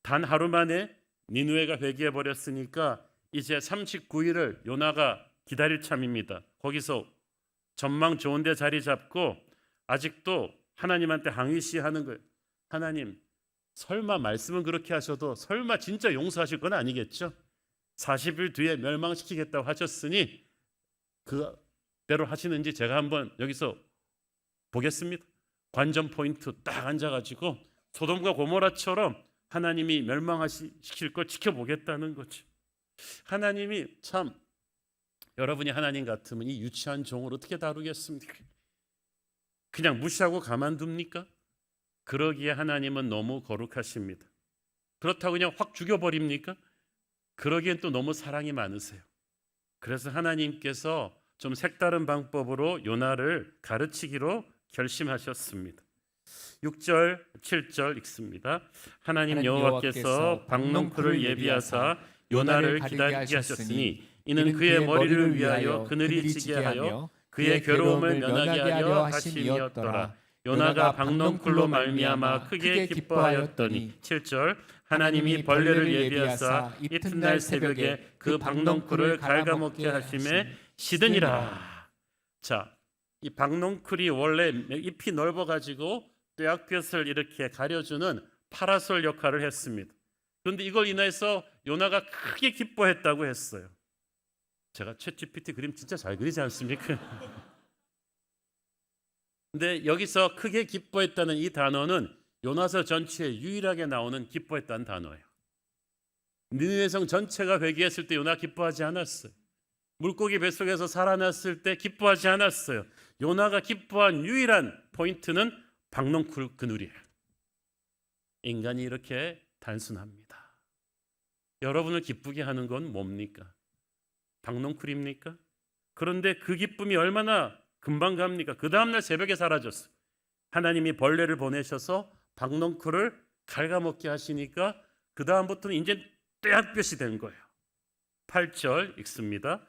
단 하루 만에 니느웨가 회개해 버렸으니까 이제 39일을 요나가 기다릴 참입니다. 거기서 전망 좋은 데 자리 잡고 아직도 하나님한테 항의시하는 거예요. 하나님, 설마 말씀은 그렇게 하셔도 설마 진짜 용서하실 건 아니겠죠? 40일 뒤에 멸망시키겠다고 하셨으니 그대로 하시는지 제가 한번 여기서 보겠습니다. 관전 포인트 딱 앉아가지고 소돔과 고모라처럼 하나님이 멸망시킬 걸 지켜보겠다는 거죠. 하나님이 참 여러분이 하나님 같으면 이 유치한 종을 어떻게 다루겠습니까? 그냥 무시하고 가만둡니까? 그러기에 하나님은 너무 거룩하십니다. 그렇다고 그냥 확 죽여버립니까? 그러기엔 또 너무 사랑이 많으세요. 그래서 하나님께서 좀 색다른 방법으로 요나를 가르치기로 결심하셨습니다. 6절, 7절 읽습니다. 하나님 여호와께서 박농쿨을 예비하사 요나를 기다리게 하셨으니 이는 그의 머리를 위하여 그늘이 지게 하여 그의 괴로움을 면하게 하려 하심이었더라. 요나가 박농쿨로 말미암아 크게 기뻐하였더니 7절 하나님이 벌레를 예비하사 이튿날 새벽에 그 박농쿨을 갉아먹게 하심에 시드니라. 자, 이 박농쿨이 원래 잎이 넓어가지고 뙤약볕을 이렇게 가려주는 파라솔 역할을 했습니다. 그런데 이걸 인해서 요나가 크게 기뻐했다고 했어요. 제가 챗GPT 그림 진짜 잘 그리지 않습니까? 근데 여기서 크게 기뻐했다는 이 단어는 요나서 전체에 유일하게 나오는 기뻐했다는 단어예요. 니느웨 성 전체가 회개했을 때 요나 기뻐하지 않았어요. 물고기 뱃속에서 살아났을 때 기뻐하지 않았어요. 요나가 기뻐한 유일한 포인트는 박농쿨 그늘이에요. 인간이 이렇게 단순합니다. 여러분을 기쁘게 하는 건 뭡니까? 박농쿨입니까? 그런데 그 기쁨이 얼마나 금방 갑니까? 그 다음날 새벽에 사라졌어요. 하나님이 벌레를 보내셔서 박농쿨을 갉아먹게 하시니까 그 다음부터는 이제 뙤약볕이 된 거예요. 8절 읽습니다.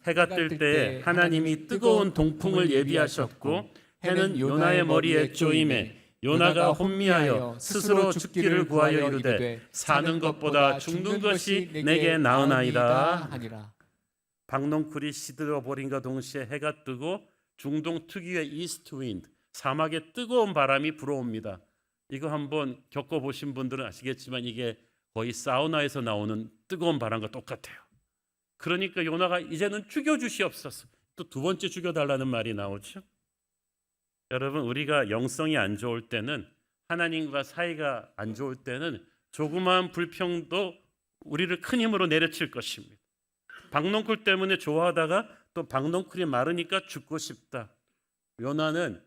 해가 뜰 때 하나님이 뜨거운 동풍을 예비하셨고 해는 요나의 머리에 쪼임에 요나가 혼미하여 스스로 죽기를 구하여 이르되 사는 것보다 죽는 것이 내게 나으나이다 하니라. 박농쿨이 시들어 버린과 동시에 해가 뜨고 중동 특유의 이스트 윈드, 사막의 뜨거운 바람이 불어옵니다. 이거 한번 겪어보신 분들은 아시겠지만 이게 거의 사우나에서 나오는 뜨거운 바람과 똑같아요. 그러니까 요나가 이제는 죽여주시옵소서. 또 두 번째 죽여달라는 말이 나오죠. 여러분, 우리가 영성이 안 좋을 때는, 하나님과 사이가 안 좋을 때는 조그마한 불평도 우리를 큰 힘으로 내려칠 것입니다. 박농쿨 때문에 좋아하다가 또 박농쿨이 마르니까 죽고 싶다. 요나는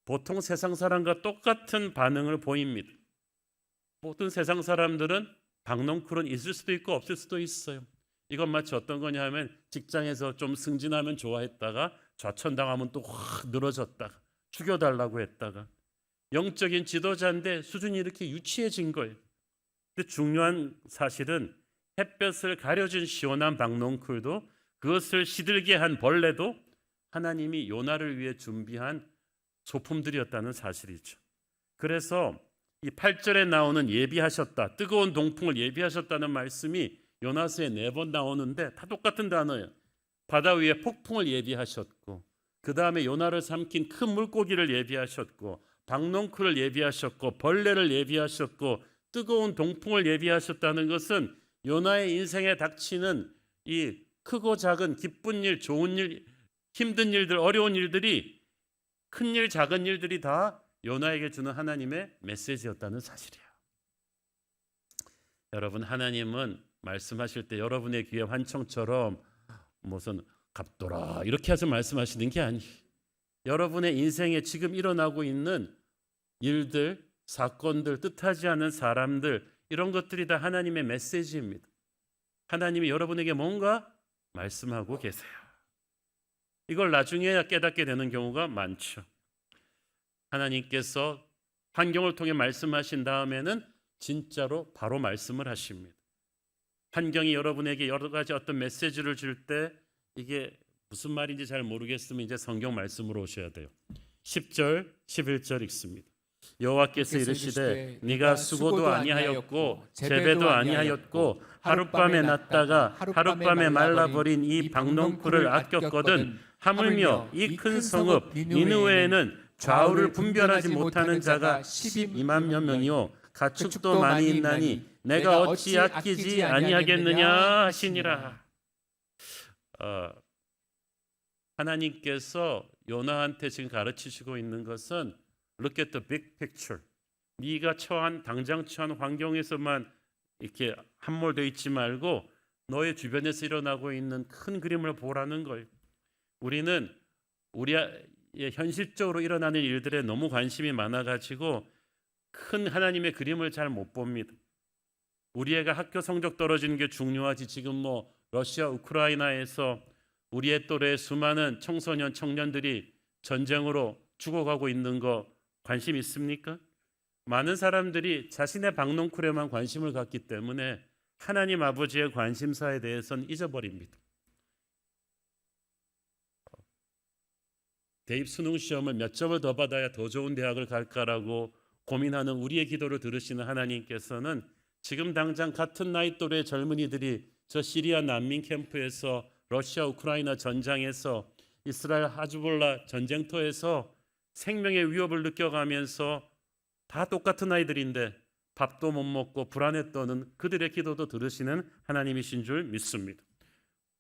보통 세상 사람과 똑같은 반응을 보입니다. 모든 세상 사람들은 박농쿨은 있을 수도 있고 없을 수도 있어요. 이건 마치 어떤 거냐 하면 직장에서 좀 승진하면 좋아했다가 좌천당하면 또 확 늘어졌다가 죽여달라고 했다가 영적인 지도자인데 수준이 이렇게 유치해진 거예요. 근데 중요한 사실은 햇볕을 가려준 시원한 박농쿨도 그것을 시들게 한 벌레도 하나님이 요나를 위해 준비한 소품들이었다는 사실이죠. 그래서 이 8절에 나오는 예비하셨다, 뜨거운 동풍을 예비하셨다는 말씀이 요나서에 4번 나오는데 다 똑같은 단어예요. 바다 위에 폭풍을 예비하셨고 그 다음에 요나를 삼킨 큰 물고기를 예비하셨고 박농쿨을 예비하셨고 벌레를 예비하셨고 뜨거운 동풍을 예비하셨다는 것은 요나의 인생에 닥치는 이 크고 작은 기쁜 일, 좋은 일, 힘든 일들, 어려운 일들이 큰 일, 작은 일들이 다 요나에게 주는 하나님의 메시지였다는 사실이에요. 여러분, 하나님은 말씀하실 때 여러분의 귀에 환청처럼 무슨 갑돌아 이렇게 해서 말씀하시는 게 아니에요. 여러분의 인생에 지금 일어나고 있는 일들, 사건들, 뜻하지 않은 사람들, 이런 것들이 다 하나님의 메시지입니다. 하나님이 여러분에게 뭔가 말씀하고 계세요. 이걸 나중에야 깨닫게 되는 경우가 많죠. 하나님께서 환경을 통해 말씀하신 다음에는 진짜로 바로 말씀을 하십니다. 환경이 여러분에게 여러 가지 어떤 메시지를 줄 때 이게 무슨 말인지 잘 모르겠으면 이제 성경 말씀으로 오셔야 돼요. 10절, 11절 읽습니다. 여호와께서 이르시되 네가 수고도 아니하였고 재배도 아니하였고 하룻밤에 났다가 하룻밤에 말라버린 이 박농쿨을 아꼈거든 하물며 이 큰 성읍 니느웨에는 좌우를 분별하지 못하는 자가 12만여 명이요 가축도 많이 있나니 내가 어찌 아끼지 아니하겠느냐 하시니라. 하나님께서 요나한테 지금 가르치시고 있는 것은 Look at the big picture. 네가 당장 처한 환경에서만 이렇게 함몰되어 있지 말고 너의 주변에서 일어나고 있는 큰 그림을 보라는 거예요. 우리는 우리의 현실적으로 일어나는 일들에 너무 관심이 많아가지고 큰 하나님의 그림을 잘 못 봅니다. 우리 애가 학교 성적 떨어지는 게 중요하지, 지금 뭐 러시아 우크라이나에서 우리의 또래의 수많은 청소년 청년들이 전쟁으로 죽어가고 있는 거 관심 있습니까? 많은 사람들이 자신의 박농쿨에만 관심을 갖기 때문에 하나님 아버지의 관심사에 대해서는 잊어버립니다. 대입 수능 시험을 몇 점을 더 받아야 더 좋은 대학을 갈까라고 고민하는 우리의 기도를 들으시는 하나님께서는 지금 당장 같은 나이 또래의 젊은이들이 저 시리아 난민 캠프에서, 러시아 우크라이나 전장에서, 이스라엘 하즈볼라 전쟁터에서 생명의 위협을 느껴가면서 다 똑같은 아이들인데 밥도 못 먹고 불안에 떠는 그들의 기도도 들으시는 하나님이신 줄 믿습니다.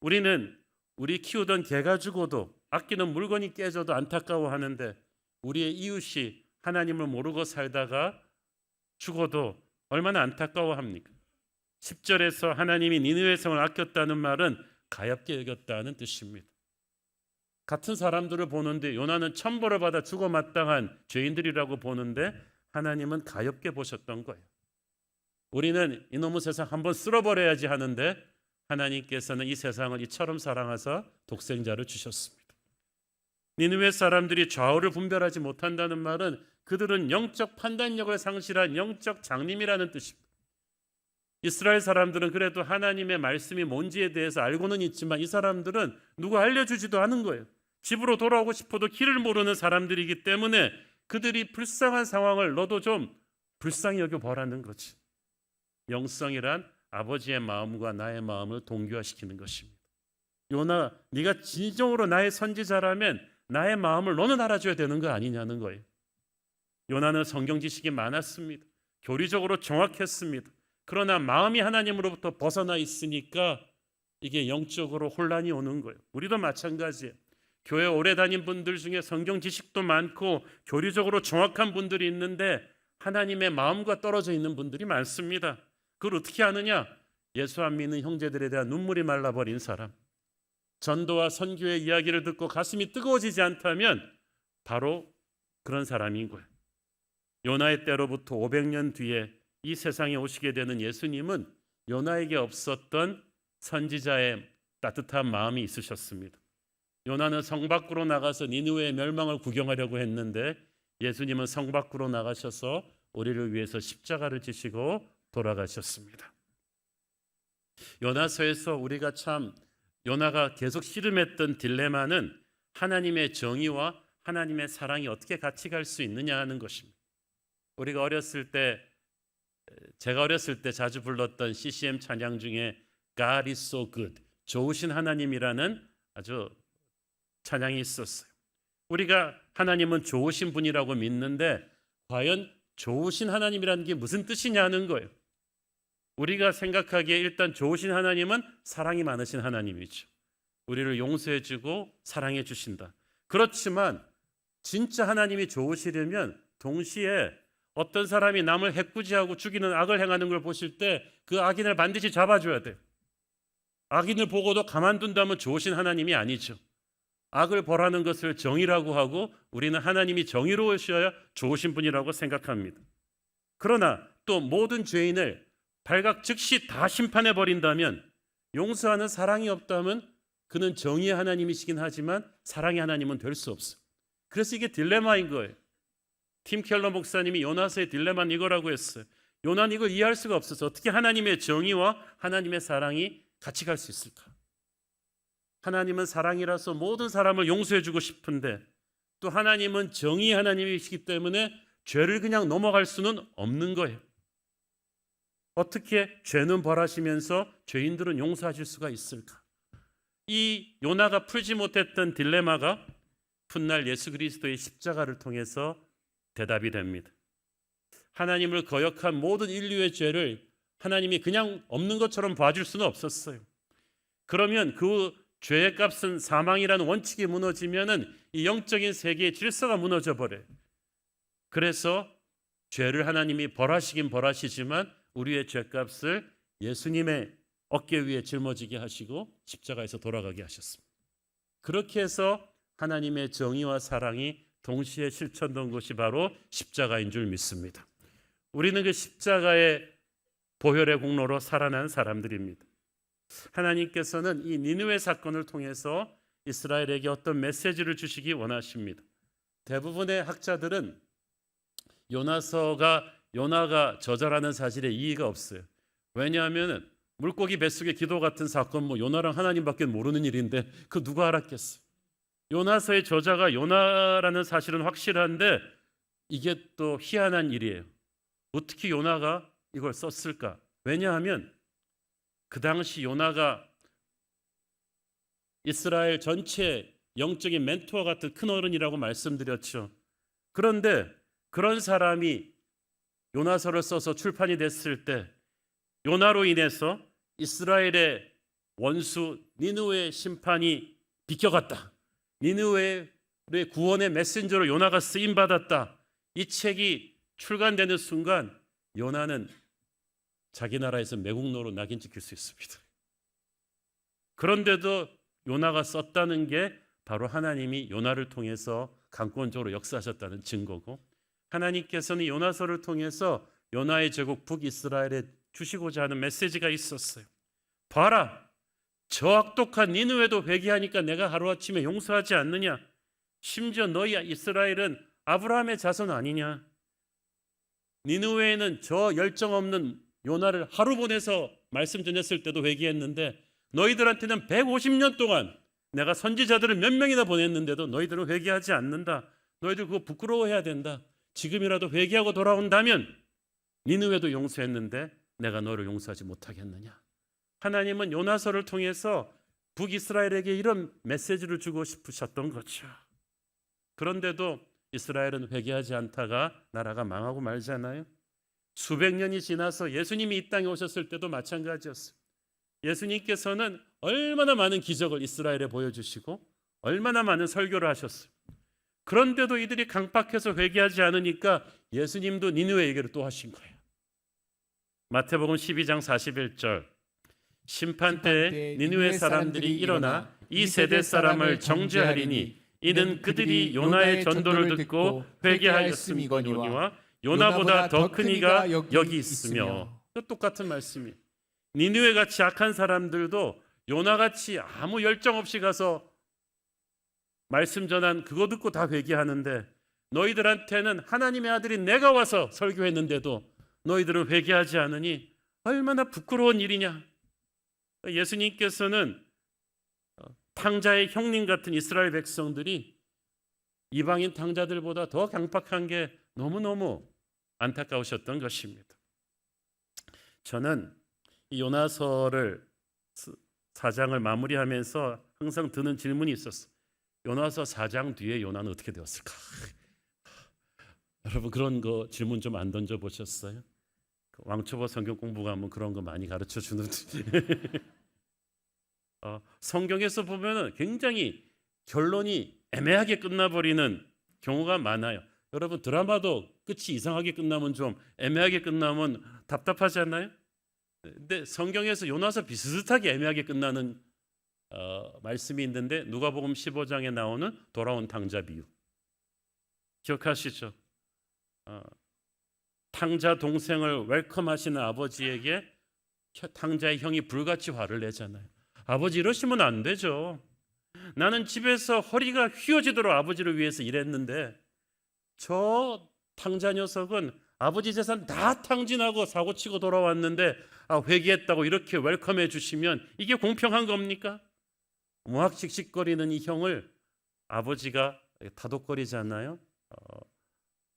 우리는 우리 키우던 개가 죽어도, 아끼는 물건이 깨져도 안타까워하는데, 우리의 이웃이 하나님을 모르고 살다가 죽어도 얼마나 안타까워합니까? 10절에서 하나님이 니느웨 성을 아꼈다는 말은 가엾게 여겼다는 뜻입니다. 같은 사람들을 보는데 요나는 천벌을 받아 죽어 마땅한 죄인들이라고 보는데 하나님은 가엾게 보셨던 거예요. 우리는 이놈의 세상 한번 쓸어버려야지 하는데 하나님께서는 이 세상을 이처럼 사랑하사 독생자를 주셨습니다. 니느웨 사람들이 좌우를 분별하지 못한다는 말은 그들은 영적 판단력을 상실한 영적 장님이라는 뜻입니다. 이스라엘 사람들은 그래도 하나님의 말씀이 뭔지에 대해서 알고는 있지만 이 사람들은 누가 알려주지도 않은 거예요. 집으로 돌아오고 싶어도 길을 모르는 사람들이기 때문에 그들이 불쌍한 상황을 너도 좀 불쌍히 여겨보라는 거지. 영성이란 아버지의 마음과 나의 마음을 동기화시키는 것입니다. 요나, 네가 진정으로 나의 선지자라면 나의 마음을 너는 알아줘야 되는 거 아니냐는 거예요. 요나는 성경 지식이 많았습니다. 교리적으로 정확했습니다. 그러나 마음이 하나님으로부터 벗어나 있으니까 이게 영적으로 혼란이 오는 거예요. 우리도 마찬가지예요. 교회 오래 다닌 분들 중에 성경 지식도 많고 교리적으로 정확한 분들이 있는데 하나님의 마음과 떨어져 있는 분들이 많습니다. 그걸 어떻게 아느냐? 예수 안 믿는 형제들에 대한 눈물이 말라버린 사람, 전도와 선교의 이야기를 듣고 가슴이 뜨거워지지 않다면 바로 그런 사람인 거예요. 요나의 때로부터 500년 뒤에 이 세상에 오시게 되는 예수님은 요나에게 없었던 선지자의 따뜻한 마음이 있으셨습니다. 요나는 성 밖으로 나가서 니느웨의 멸망을 구경하려고 했는데 예수님은 성 밖으로 나가셔서 우리를 위해서 십자가를 지시고 돌아가셨습니다. 요나서에서 우리가 참 요나가 계속 씨름했던 딜레마는 하나님의 정의와 하나님의 사랑이 어떻게 같이 갈 수 있느냐 하는 것입니다. 우리가 제가 어렸을 때 자주 불렀던 CCM 찬양 중에 God is so good, 좋으신 하나님이라는 아주 찬양이 있었어요. 우리가 하나님은 좋으신 분이라고 믿는데 과연 좋으신 하나님이라는 게 무슨 뜻이냐는 거예요. 우리가 생각하기에 일단 좋으신 하나님은 사랑이 많으신 하나님이죠. 우리를 용서해 주고 사랑해 주신다. 그렇지만 진짜 하나님이 좋으시려면 동시에 어떤 사람이 남을 해꾸지하고 죽이는 악을 행하는 걸 보실 때 그 악인을 반드시 잡아줘야 돼요. 악인을 보고도 가만둔다면 좋으신 하나님이 아니죠. 악을 벌하는 것을 정의라고 하고 우리는 하나님이 정의로우셔야 좋으신 분이라고 생각합니다. 그러나 또 모든 죄인을 발각 즉시 다 심판해 버린다면, 용서하는 사랑이 없다면 그는 정의의 하나님이시긴 하지만 사랑의 하나님은 될 수 없어요. 그래서 이게 딜레마인 거예요. 팀 켈러 목사님이 요나서의 딜레마는 이거라고 했어요. 요나는 이걸 이해할 수가 없어서 어떻게 하나님의 정의와 하나님의 사랑이 같이 갈 수 있을까? 하나님은 사랑이라서 모든 사람을 용서해 주고 싶은데 또 하나님은 정의의 하나님이시기 때문에 죄를 그냥 넘어갈 수는 없는 거예요. 어떻게 죄는 벌하시면서 죄인들은 용서하실 수가 있을까? 이 요나가 풀지 못했던 딜레마가 훗날 예수 그리스도의 십자가를 통해서 대답이 됩니다. 하나님을 거역한 모든 인류의 죄를 하나님이 그냥 없는 것처럼 봐줄 수는 없었어요. 그러면 그 죄의 값은 사망이라는 원칙이 무너지면은 이 영적인 세계의 질서가 무너져 버려요. 그래서 죄를 하나님이 벌하시긴 벌하시지만 우리의 죄값을 예수님의 어깨 위에 짊어지게 하시고 십자가에서 돌아가게 하셨습니다. 그렇게 해서 하나님의 정의와 사랑이 동시에 실천된 것이 바로 십자가인 줄 믿습니다. 우리는 그 십자가의 보혈의 공로로 살아난 사람들입니다. 하나님께서는 이 니느웨 사건을 통해서 이스라엘에게 어떤 메시지를 주시기 원하십니다. 대부분의 학자들은 요나가 저자라는 사실에 이의가 없어요. 왜냐하면 물고기 뱃속의 기도 같은 사건, 요나랑 하나님밖에 모르는 일인데 그 누가 알았겠어요. 요나서의 저자가 요나라는 사실은 확실한데 이게 또 희한한 일이에요. 어떻게 요나가 이걸 썼을까? 왜냐하면 그 당시 요나가 이스라엘 전체 영적인 멘토와 같은 큰 어른이라고 말씀드렸죠. 그런데 그런 사람이 요나서를 써서 출판이 됐을 때 요나로 인해서 이스라엘의 원수 니느웨의 심판이 비껴갔다. 니느웨의 구원의 메신저로 요나가 쓰임받았다. 이 책이 출간되는 순간 요나는 자기 나라에서 매국노로 낙인 찍힐 수 있습니다. 그런데도 요나가 썼다는 게 바로 하나님이 요나를 통해서 강권적으로 역사하셨다는 증거고, 하나님께서는 요나서를 통해서 요나의 제국 북이스라엘에 주시고자 하는 메시지가 있었어요. 봐라, 저 악독한 니느웨도 회개하니까 내가 하루아침에 용서하지 않느냐. 심지어 너희 이스라엘은 아브라함의 자손 아니냐. 니느웨에는 저 열정 없는 요나를 하루 보내서 말씀 전했을 때도 회개했는데 너희들한테는 150년 동안 내가 선지자들을 몇 명이나 보냈는데도 너희들은 회개하지 않는다. 너희들 그거 부끄러워해야 된다. 지금이라도 회개하고 돌아온다면 니느웨도 용서했는데 내가 너를 용서하지 못하겠느냐. 하나님은 요나서를 통해서 북이스라엘에게 이런 메시지를 주고 싶으셨던 거죠. 그런데도 이스라엘은 회개하지 않다가 나라가 망하고 말잖아요. 수백 년이 지나서 예수님이 이 땅에 오셨을 때도 마찬가지였어요. 예수님께서는 얼마나 많은 기적을 이스라엘에 보여주시고 얼마나 많은 설교를 하셨어요. 그런데도 이들이 강팍해서 회개하지 않으니까 예수님도 니느웨 얘기를 또 하신 거예요. 마태복음 12장 41절, 심판 때에 니느웨 사람들이 일어나 이 세대 사람을 정죄하리니 이는 그들이 요나의 전도를 듣고 회개하였음이거니와 요나보다 더 큰 이가 여기 있으며. 똑같은 말씀이에요. 니느웨 같이 악한 사람들도 요나같이 아무 열정 없이 가서 말씀 전한 그거 듣고 다 회개하는데, 너희들한테는 하나님의 아들이 내가 와서 설교했는데도 너희들은 회개하지 않으니 얼마나 부끄러운 일이냐. 예수님께서는 탕자의 형님 같은 이스라엘 백성들이 이방인 탕자들보다 더 강팍한 게 너무너무 안타까우셨던 것입니다. 저는 이 요나서를 4장을 마무리하면서 항상 드는 질문이 있었어요. 요나서 4장 뒤에 요나는 어떻게 되었을까? 여러분 그런 거 질문 좀 안 던져보셨어요? 왕초보 성경 공부 가면 그런 거 많이 가르쳐 주는데 성경에서 보면은 굉장히 결론이 애매하게 끝나버리는 경우가 많아요. 여러분 드라마도 끝이 이상하게 끝나면 좀 애매하게 끝나면 답답하지 않나요? 근데 성경에서 요나서 비슷하게 애매하게 끝나는 말씀이 있는데 누가복음 15장에 나오는 돌아온 탕자 비유 기억하시죠? 탕자 동생을 웰컴하시는 아버지에게 탕자의 형이 불같이 화를 내잖아요. 아버지 이러시면 안 되죠. 나는 집에서 허리가 휘어지도록 아버지를 위해서 일했는데 저 탕자 녀석은 아버지 재산 다 탕진하고 사고치고 돌아왔는데 회개했다고 이렇게 웰컴해 주시면 이게 공평한 겁니까? 막 씩씩거리는 이 형을 아버지가 타독거리잖아요.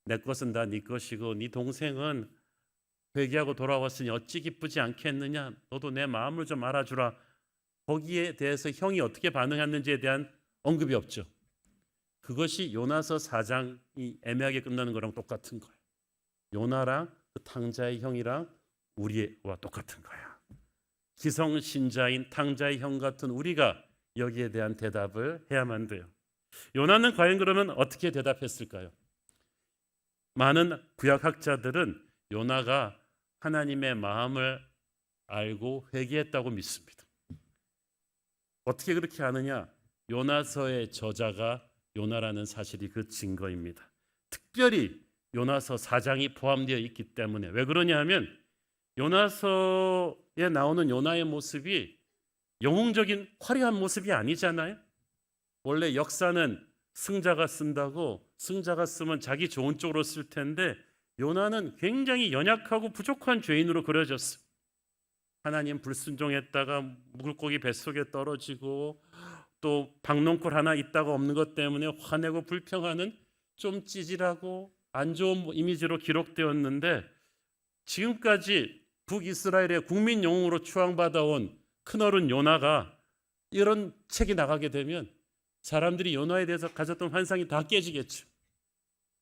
내 것은 다 네 것이고 네 동생은 회개하고 돌아왔으니 어찌 기쁘지 않겠느냐. 너도 내 마음을 좀 알아주라. 거기에 대해서 형이 어떻게 반응했는지에 대한 언급이 없죠. 그것이 요나서 4장이 애매하게 끝나는 거랑 똑같은 거예요. 요나랑 그 탕자의 형이랑 우리와 똑같은 거야. 기성신자인 탕자의 형 같은 우리가 여기에 대한 대답을 해야만 돼요. 요나는 과연 그러면 어떻게 대답했을까요? 많은 구약학자들은 요나가 하나님의 마음을 알고 회개했다고 믿습니다. 어떻게 그렇게 아느냐? 요나서의 저자가 요나라는 사실이 그 증거입니다. 특별히 요나서 4장이 포함되어 있기 때문에. 왜 그러냐면 요나서에 나오는 요나의 모습이 영웅적인 화려한 모습이 아니잖아요. 원래 역사는 승자가 쓴다고, 승자가 쓰면 자기 좋은 쪽으로 쓸 텐데 요나는 굉장히 연약하고 부족한 죄인으로 그려졌어요. 하나님 불순종했다가 물고기 뱃속에 떨어지고 또 박농쿨 하나 있다가 없는 것 때문에 화내고 불평하는 좀 찌질하고 안 좋은 이미지로 기록되었는데, 지금까지 북이스라엘의 국민 영웅으로 추앙받아온 큰어른 요나가 이런 책이 나가게 되면 사람들이 요나에 대해서 가졌던 환상이 다 깨지겠죠.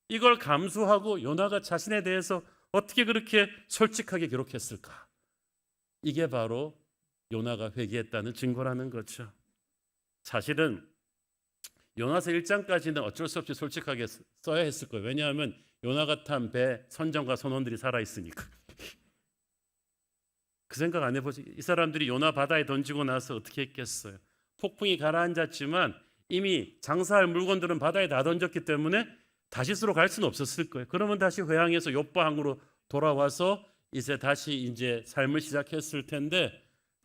이걸 감수하고 요나가 자신에 대해서 어떻게 그렇게 솔직하게 기록했을까? 이게 바로 요나가 회개했다는 증거라는 거죠. 사실은 요나서 1장까지는 어쩔 수 없이 솔직하게 써야 했을 거예요. 왜냐하면 요나가 탄 배 선장과 선원들이 살아있으니까. 그 생각 안 해보지? 이 사람들이 요나 바다에 던지고 나서 어떻게 했겠어요? 폭풍이 가라앉았지만 이미 장사할 물건들은 바다에 다 던졌기 때문에 다시스로 갈 수는 없었을 거예요. 그러면 다시 회항해서 욥바항으로 돌아와서 다시 삶을 시작했을 텐데,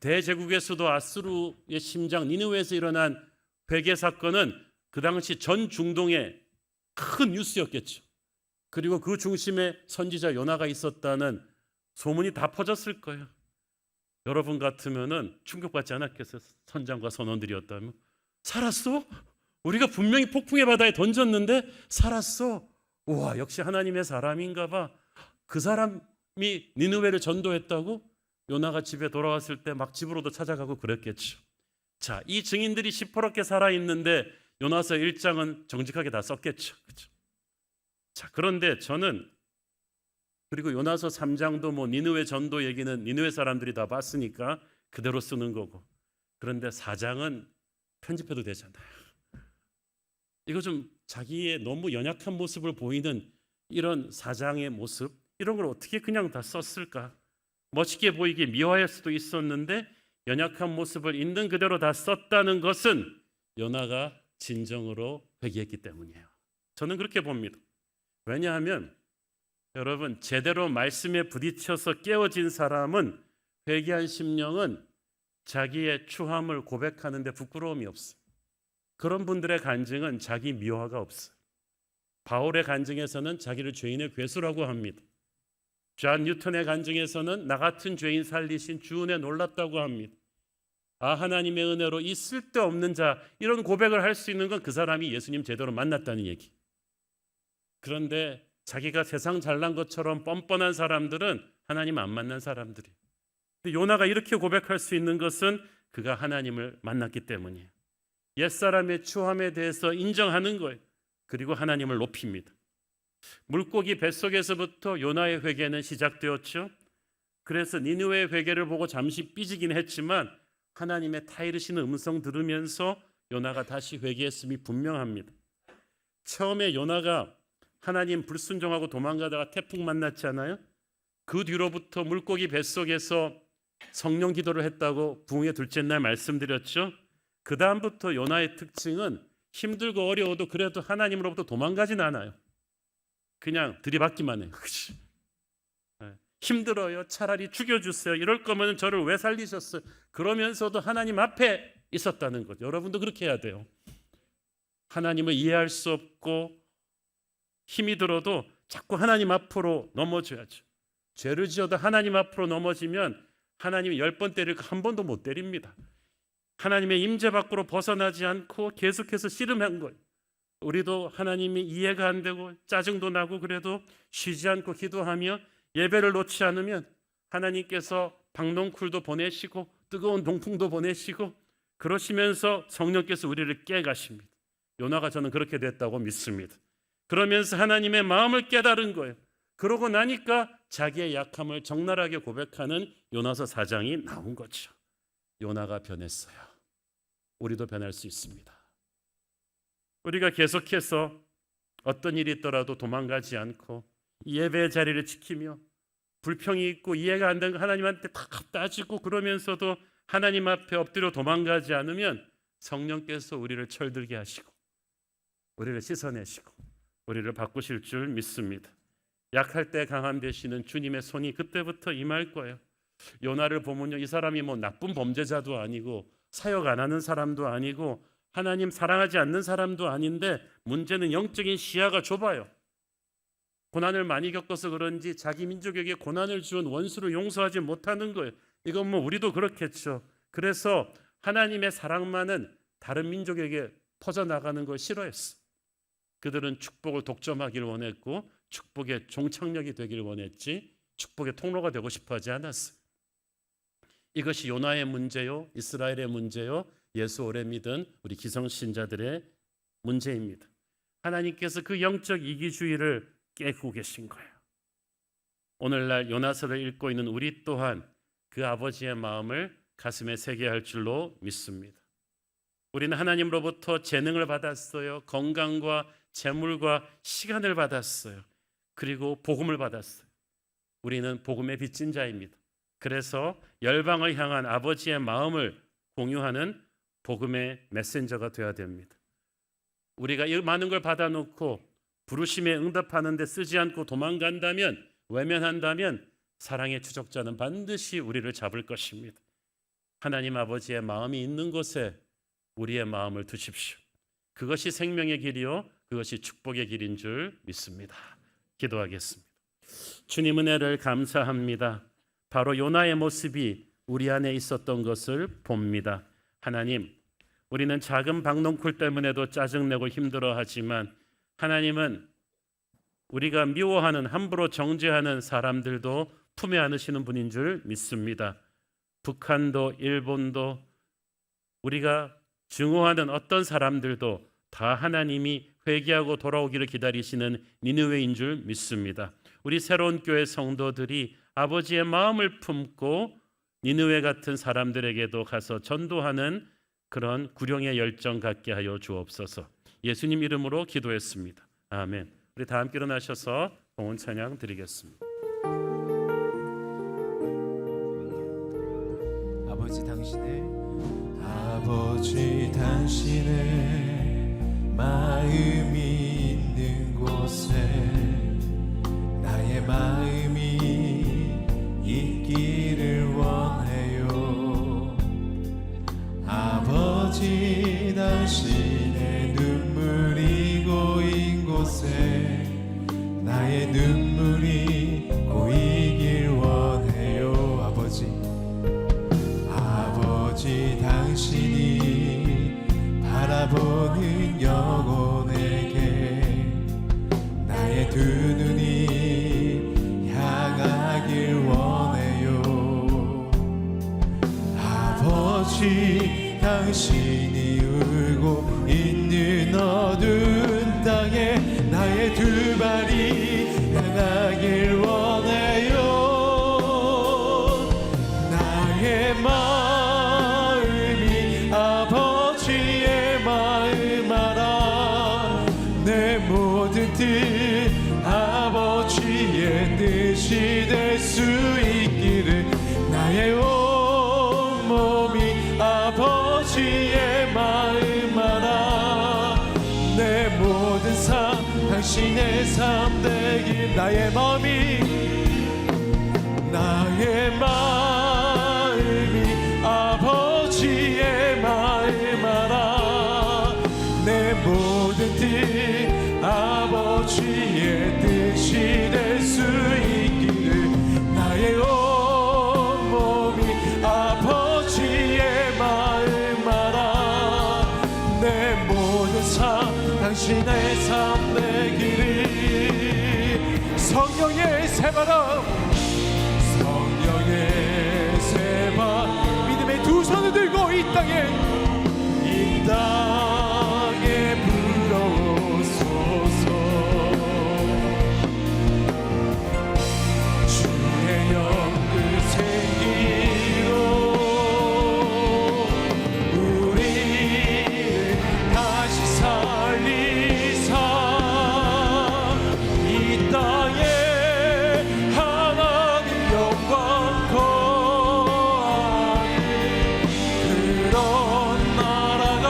대제국에서도 아수르의 심장 니느웨에서 일어난 회개 사건은 그 당시 전 중동의 큰 뉴스였겠죠. 그리고 그 중심에 선지자 요나가 있었다는 소문이 다 퍼졌을 거예요. 여러분 같으면은 충격받지 않았겠어요? 선장과 선원들이었다면. 살았어? 우리가 분명히 폭풍의 바다에 던졌는데 살았어. 우와, 역시 하나님의 사람인가 봐. 그 사람이 니느웨를 전도했다고? 요나가 집에 돌아왔을 때 막 집으로도 찾아가고 그랬겠죠. 자, 이 증인들이 시퍼렇게 살아있는데 요나서 1장은 정직하게 다 썼겠죠. 그렇죠? 자, 그런데 저는, 그리고 요나서 3장도 니느웨 전도 얘기는 니느웨 사람들이 다 봤으니까 그대로 쓰는 거고, 그런데 4장은 편집해도 되잖아요. 이거 좀 자기의 너무 연약한 모습을 보이는 이런 4장의 모습, 이런 걸 어떻게 그냥 다 썼을까? 멋있게 보이게 미화할 수도 있었는데 연약한 모습을 있는 그대로 다 썼다는 것은 요나가 진정으로 회개했기 때문이에요. 저는 그렇게 봅니다. 왜냐하면 여러분, 제대로 말씀에 부딪혀서 깨어진 사람은, 회개한 심령은 자기의 추함을 고백하는데 부끄러움이 없어요. 그런 분들의 간증은 자기 미화가 없어요. 바울의 간증에서는 자기를 죄인의 괴수라고 합니다. 존 뉴턴의 간증에서는 나 같은 죄인 살리신 주 은혜 놀랍다고 합니다. 아, 하나님의 은혜로 이 쓸데없는 자, 이런 고백을 할 수 있는 건 그 사람이 예수님 제대로 만났다는 얘기. 그런데 자기가 세상 잘난 것처럼 뻔뻔한 사람들은 하나님 안 만난 사람들이에요. 근데 요나가 이렇게 고백할 수 있는 것은 그가 하나님을 만났기 때문이에요. 옛사람의 추함에 대해서 인정하는 거예요. 그리고 하나님을 높입니다. 물고기 뱃속에서부터 요나의 회개는 시작되었죠. 그래서 니느웨의 회개를 보고 잠시 삐지긴 했지만 하나님의 타이르시는 음성 들으면서 요나가 다시 회개했음이 분명합니다. 처음에 요나가 하나님 불순종하고 도망가다가 태풍 만났잖아요. 그 뒤로부터 물고기 뱃속에서 성령 기도를 했다고 부흥의 둘째 날 말씀드렸죠. 그 다음부터 요나의 특징은 힘들고 어려워도 그래도 하나님으로부터 도망가진 않아요. 그냥 들이받기만 해요. 힘들어요. 차라리 죽여주세요. 이럴 거면 저를 왜 살리셨어요? 그러면서도 하나님 앞에 있었다는 거죠. 여러분도 그렇게 해야 돼요. 하나님을 이해할 수 없고 힘이 들어도 자꾸 하나님 앞으로 넘어져야죠. 죄를 지어도 하나님 앞으로 넘어지면 하나님이 10번 때릴 거 한 번도 못 때립니다. 하나님의 임재 밖으로 벗어나지 않고 계속해서 씨름한 거예요. 우리도 하나님이 이해가 안 되고 짜증도 나고 그래도 쉬지 않고 기도하며 예배를 놓지 않으면 하나님께서 박농쿨도 보내시고 뜨거운 동풍도 보내시고 그러시면서 성령께서 우리를 깨가십니다. 요나가 저는 그렇게 됐다고 믿습니다. 그러면서 하나님의 마음을 깨달은 거예요. 그러고 나니까 자기의 약함을 적나라하게 고백하는 요나서 4장이 나온 거죠. 요나가 변했어요. 우리도 변할 수 있습니다. 우리가 계속해서 어떤 일이 있더라도 도망가지 않고 예배의 자리를 지키며 불평이 있고 이해가 안 되는 거 하나님한테 다 따지고 그러면서도 하나님 앞에 엎드려 도망가지 않으면 성령께서 우리를 철들게 하시고 우리를 씻어내시고 우리를 바꾸실 줄 믿습니다. 약할 때 강함 되시는 주님의 손이 그때부터 임할 거예요. 요나를 보면요, 이 사람이 뭐 나쁜 범죄자도 아니고 사역 안 하는 사람도 아니고 하나님 사랑하지 않는 사람도 아닌데 문제는 영적인 시야가 좁아요. 고난을 많이 겪어서 그런지 자기 민족에게 고난을 주은 원수를 용서하지 못하는 거예요. 이건 뭐 우리도 그렇겠죠. 그래서 하나님의 사랑만은 다른 민족에게 퍼져나가는 걸 싫어했어. 그들은 축복을 독점하기를 원했고 축복의 종착역이 되기를 원했지 축복의 통로가 되고 싶어하지 않았어. 이것이 요나의 문제요, 이스라엘의 문제요, 예수 오래 믿은 우리 기성신자들의 문제입니다. 하나님께서 그 영적 이기주의를 깨고 계신 거예요. 오늘날 요나서를 읽고 있는 우리 또한 그 아버지의 마음을 가슴에 새겨야 할 줄로 믿습니다. 우리는 하나님으로부터 재능을 받았어요. 건강과 재물과 시간을 받았어요. 그리고 복음을 받았어요. 우리는 복음의 빚진 자입니다. 그래서 열방을 향한 아버지의 마음을 공유하는 복음의 메신저가 되어야 됩니다. 우리가 이 많은 걸 받아놓고 부르심에 응답하는 데 쓰지 않고 도망간다면, 외면한다면 사랑의 추적자는 반드시 우리를 잡을 것입니다. 하나님 아버지의 마음이 있는 곳에 우리의 마음을 두십시오. 그것이 생명의 길이요, 그것이 축복의 길인 줄 믿습니다. 기도하겠습니다. 주님 은혜를 감사합니다. 바로 요나의 모습이 우리 안에 있었던 것을 봅니다. 하나님, 우리는 작은 박넝쿨 때문에도 짜증내고 힘들어하지만 하나님은 우리가 미워하는, 함부로 정죄하는 사람들도 품에 안으시는 분인 줄 믿습니다. 북한도 일본도 우리가 증오하는 어떤 사람들도 다 하나님이 회개하고 돌아오기를 기다리시는 니느웨인 줄 믿습니다. 우리 새로운 교회 성도들이 아버지의 마음을 품고 니느웨 같은 사람들에게도 가서 전도하는 그런 구령의 열정 갖게 하여 주옵소서. 예수님 이름으로 기도했습니다. 아멘. 우리 다 함께 일어나셔서 봉헌 찬양 드리겠습니다. 아버지 당신의 마음이 있는 곳에 나의 마음이 있기를 원해요. 아버지 당신의 눈물이 고인 곳에 나의 눈물이 고이길 원해요. 아버지 당신이 바라보는 영혼에게 나의 두 눈이 향하길 원해요. 아버지 당신이 울고 있는 어두운 땅에 나의 두 발이 향하길 원해요. 나의 마음이 아버지의 마음 알아. 내 모든 뜻 아버지의 뜻이 될 수 있기를. 나의 온 몸이 아버지의 마음 알아. 내 모든 삶 당신의 삶 되길. 나의 마음이 아버지의 마음 알아. 내 모든 뜻 아버지의 뜻이 될 수 있기를. 나의 온 몸이 아버지의 마음 알아. 내 모든 삶 당신의 삶 되기를. 성령의 새바람, 성령의 새바람, 믿음의 두 손을 들고 이 땅에 불어오소서. 주의 영을 생기로 우리를 다시 살리사 이 땅에 하나님 영광 거하는 그런 나라가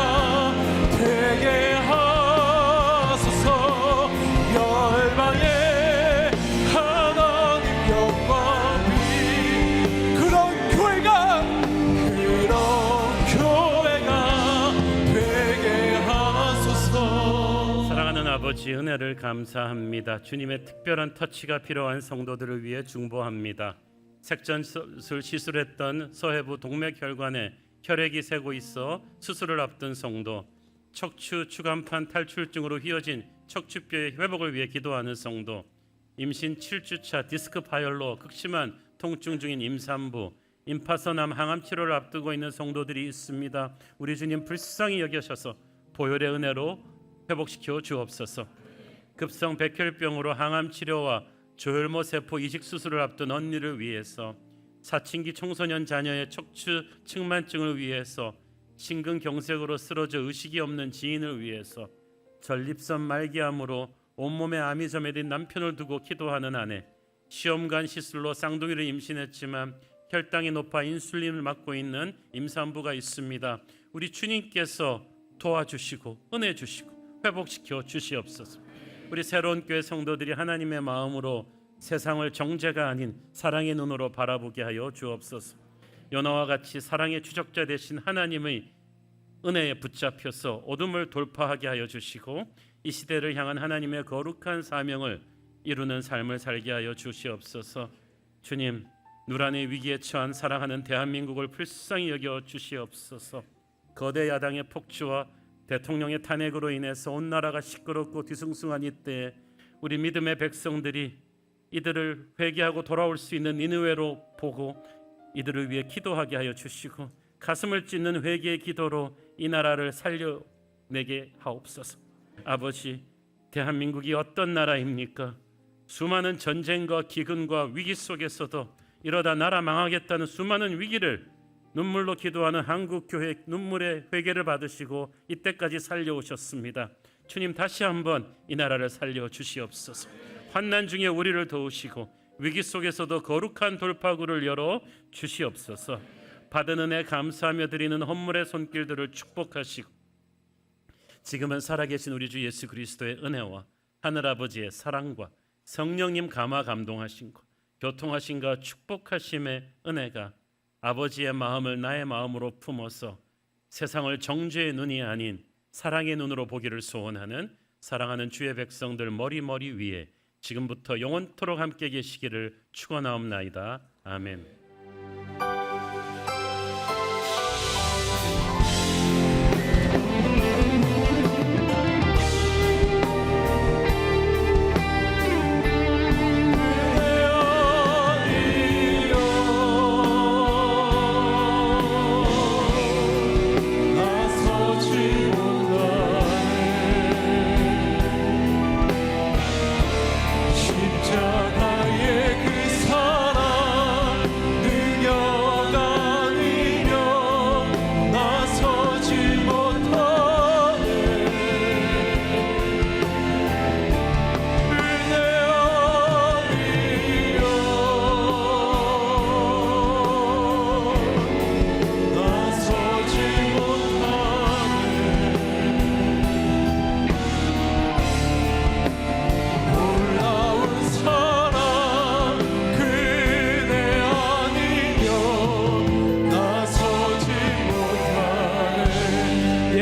아버지 은혜를 감사합니다. 주님의 특별한 터치가 필요한 성도들을 위해 중보합니다. 색전술 시술했던 서해부 동맥혈관에 혈액이 새고 있어 수술을 앞둔 성도, 척추 추간판 탈출증으로 휘어진 척추뼈의 회복을 위해 기도하는 성도, 임신 7주차 디스크 파열로 극심한 통증 중인 임산부, 임파선암 항암 치료를 앞두고 있는 성도들이 있습니다. 우리 주님 불쌍히 여겨셔서 보혈의 은혜로 회복시켜 주옵소서. 급성 백혈병으로 항암 치료와 조혈모 세포 이식 수술을 앞둔 언니를 위해서, 사춘기 청소년 자녀의 척추 측만증을 위해서, 심근경색으로 쓰러져 의식이 없는 지인을 위해서, 전립선 말기암으로 온몸에 암이 점해든 남편을 두고 기도하는 아내, 시험관 시술로 쌍둥이를 임신했지만 혈당이 높아 인슐린을 맞고 있는 임산부가 있습니다. 우리 주님께서 도와주시고 은혜 주시고 회복시켜 주시옵소서. 우리 새로운 교회 성도들이 하나님의 마음으로 세상을 정죄가 아닌 사랑의 눈으로 바라보게 하여 주옵소서. 요나와 같이 사랑의 추적자 되신 하나님의 은혜에 붙잡혀서 어둠을 돌파하게 하여 주시고 이 시대를 향한 하나님의 거룩한 사명을 이루는 삶을 살게 하여 주시옵소서. 주님, 누란의 위기에 처한 사랑하는 대한민국을 불쌍히 여겨 주시옵소서. 거대 야당의 폭주와 대통령의 탄핵으로 인해서 온 나라가 시끄럽고 뒤숭숭한 이때에 우리 믿음의 백성들이 이들을 회개하고 돌아올 수 있는 니느웨로 보고 이들을 위해 기도하게 하여 주시고 가슴을 찢는 회개의 기도로 이 나라를 살려내게 하옵소서. 아버지, 대한민국이 어떤 나라입니까? 수많은 전쟁과 기근과 위기 속에서도 이러다 나라 망하겠다는 수많은 위기를 눈물로 기도하는 한국교회 눈물의 회개를 받으시고 이때까지 살려오셨습니다. 주님, 다시 한번 이 나라를 살려주시옵소서. 환난 중에 우리를 도우시고 위기 속에서도 거룩한 돌파구를 열어 주시옵소서. 받은 은혜 감사하며 드리는 헌물의 손길들을 축복하시고 지금은 살아계신 우리 주 예수 그리스도의 은혜와 하늘아버지의 사랑과 성령님 감화 감동하신 것, 교통하신가 축복하심의 은혜가 아버지의 마음을 나의 마음으로 품어서 세상을 정죄의 눈이 아닌 사랑의 눈으로 보기를 소원하는 사랑하는 주의 백성들 머리 위에 지금부터 영원토록 함께 계시기를 축원하옵나이다. 아멘.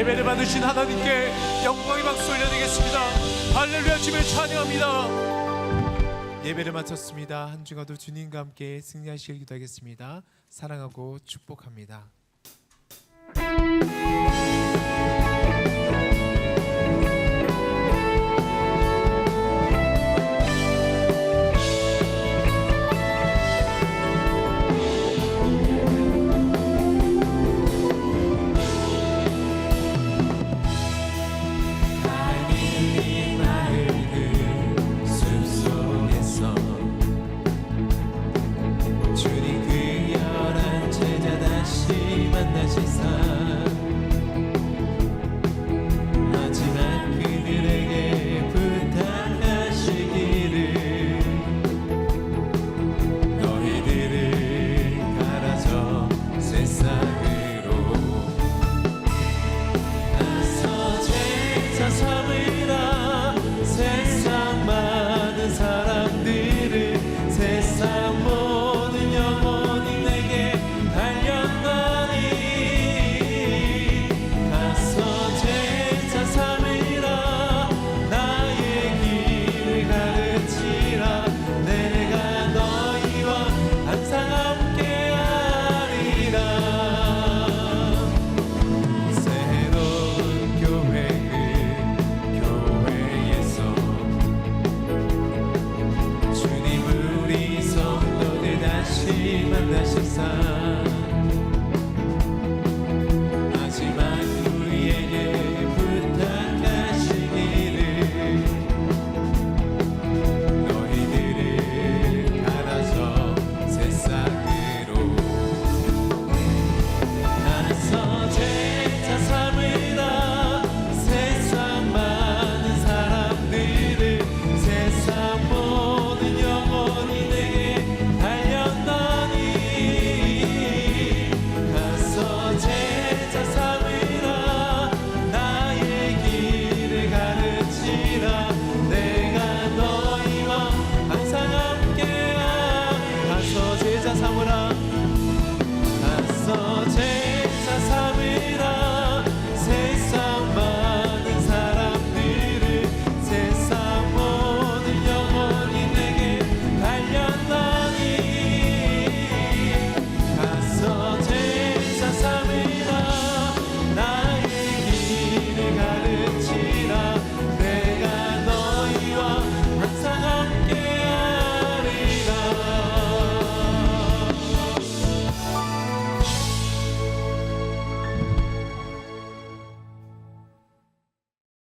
예배를 받으신 하나님께 영광의 박수 올려드리겠습니다. 할렐루야. 주님을 찬양합니다. 예배를 마쳤습니다. 한 주간도 주님과 함께 승리하시길 기도하겠습니다. 사랑하고 축복합니다.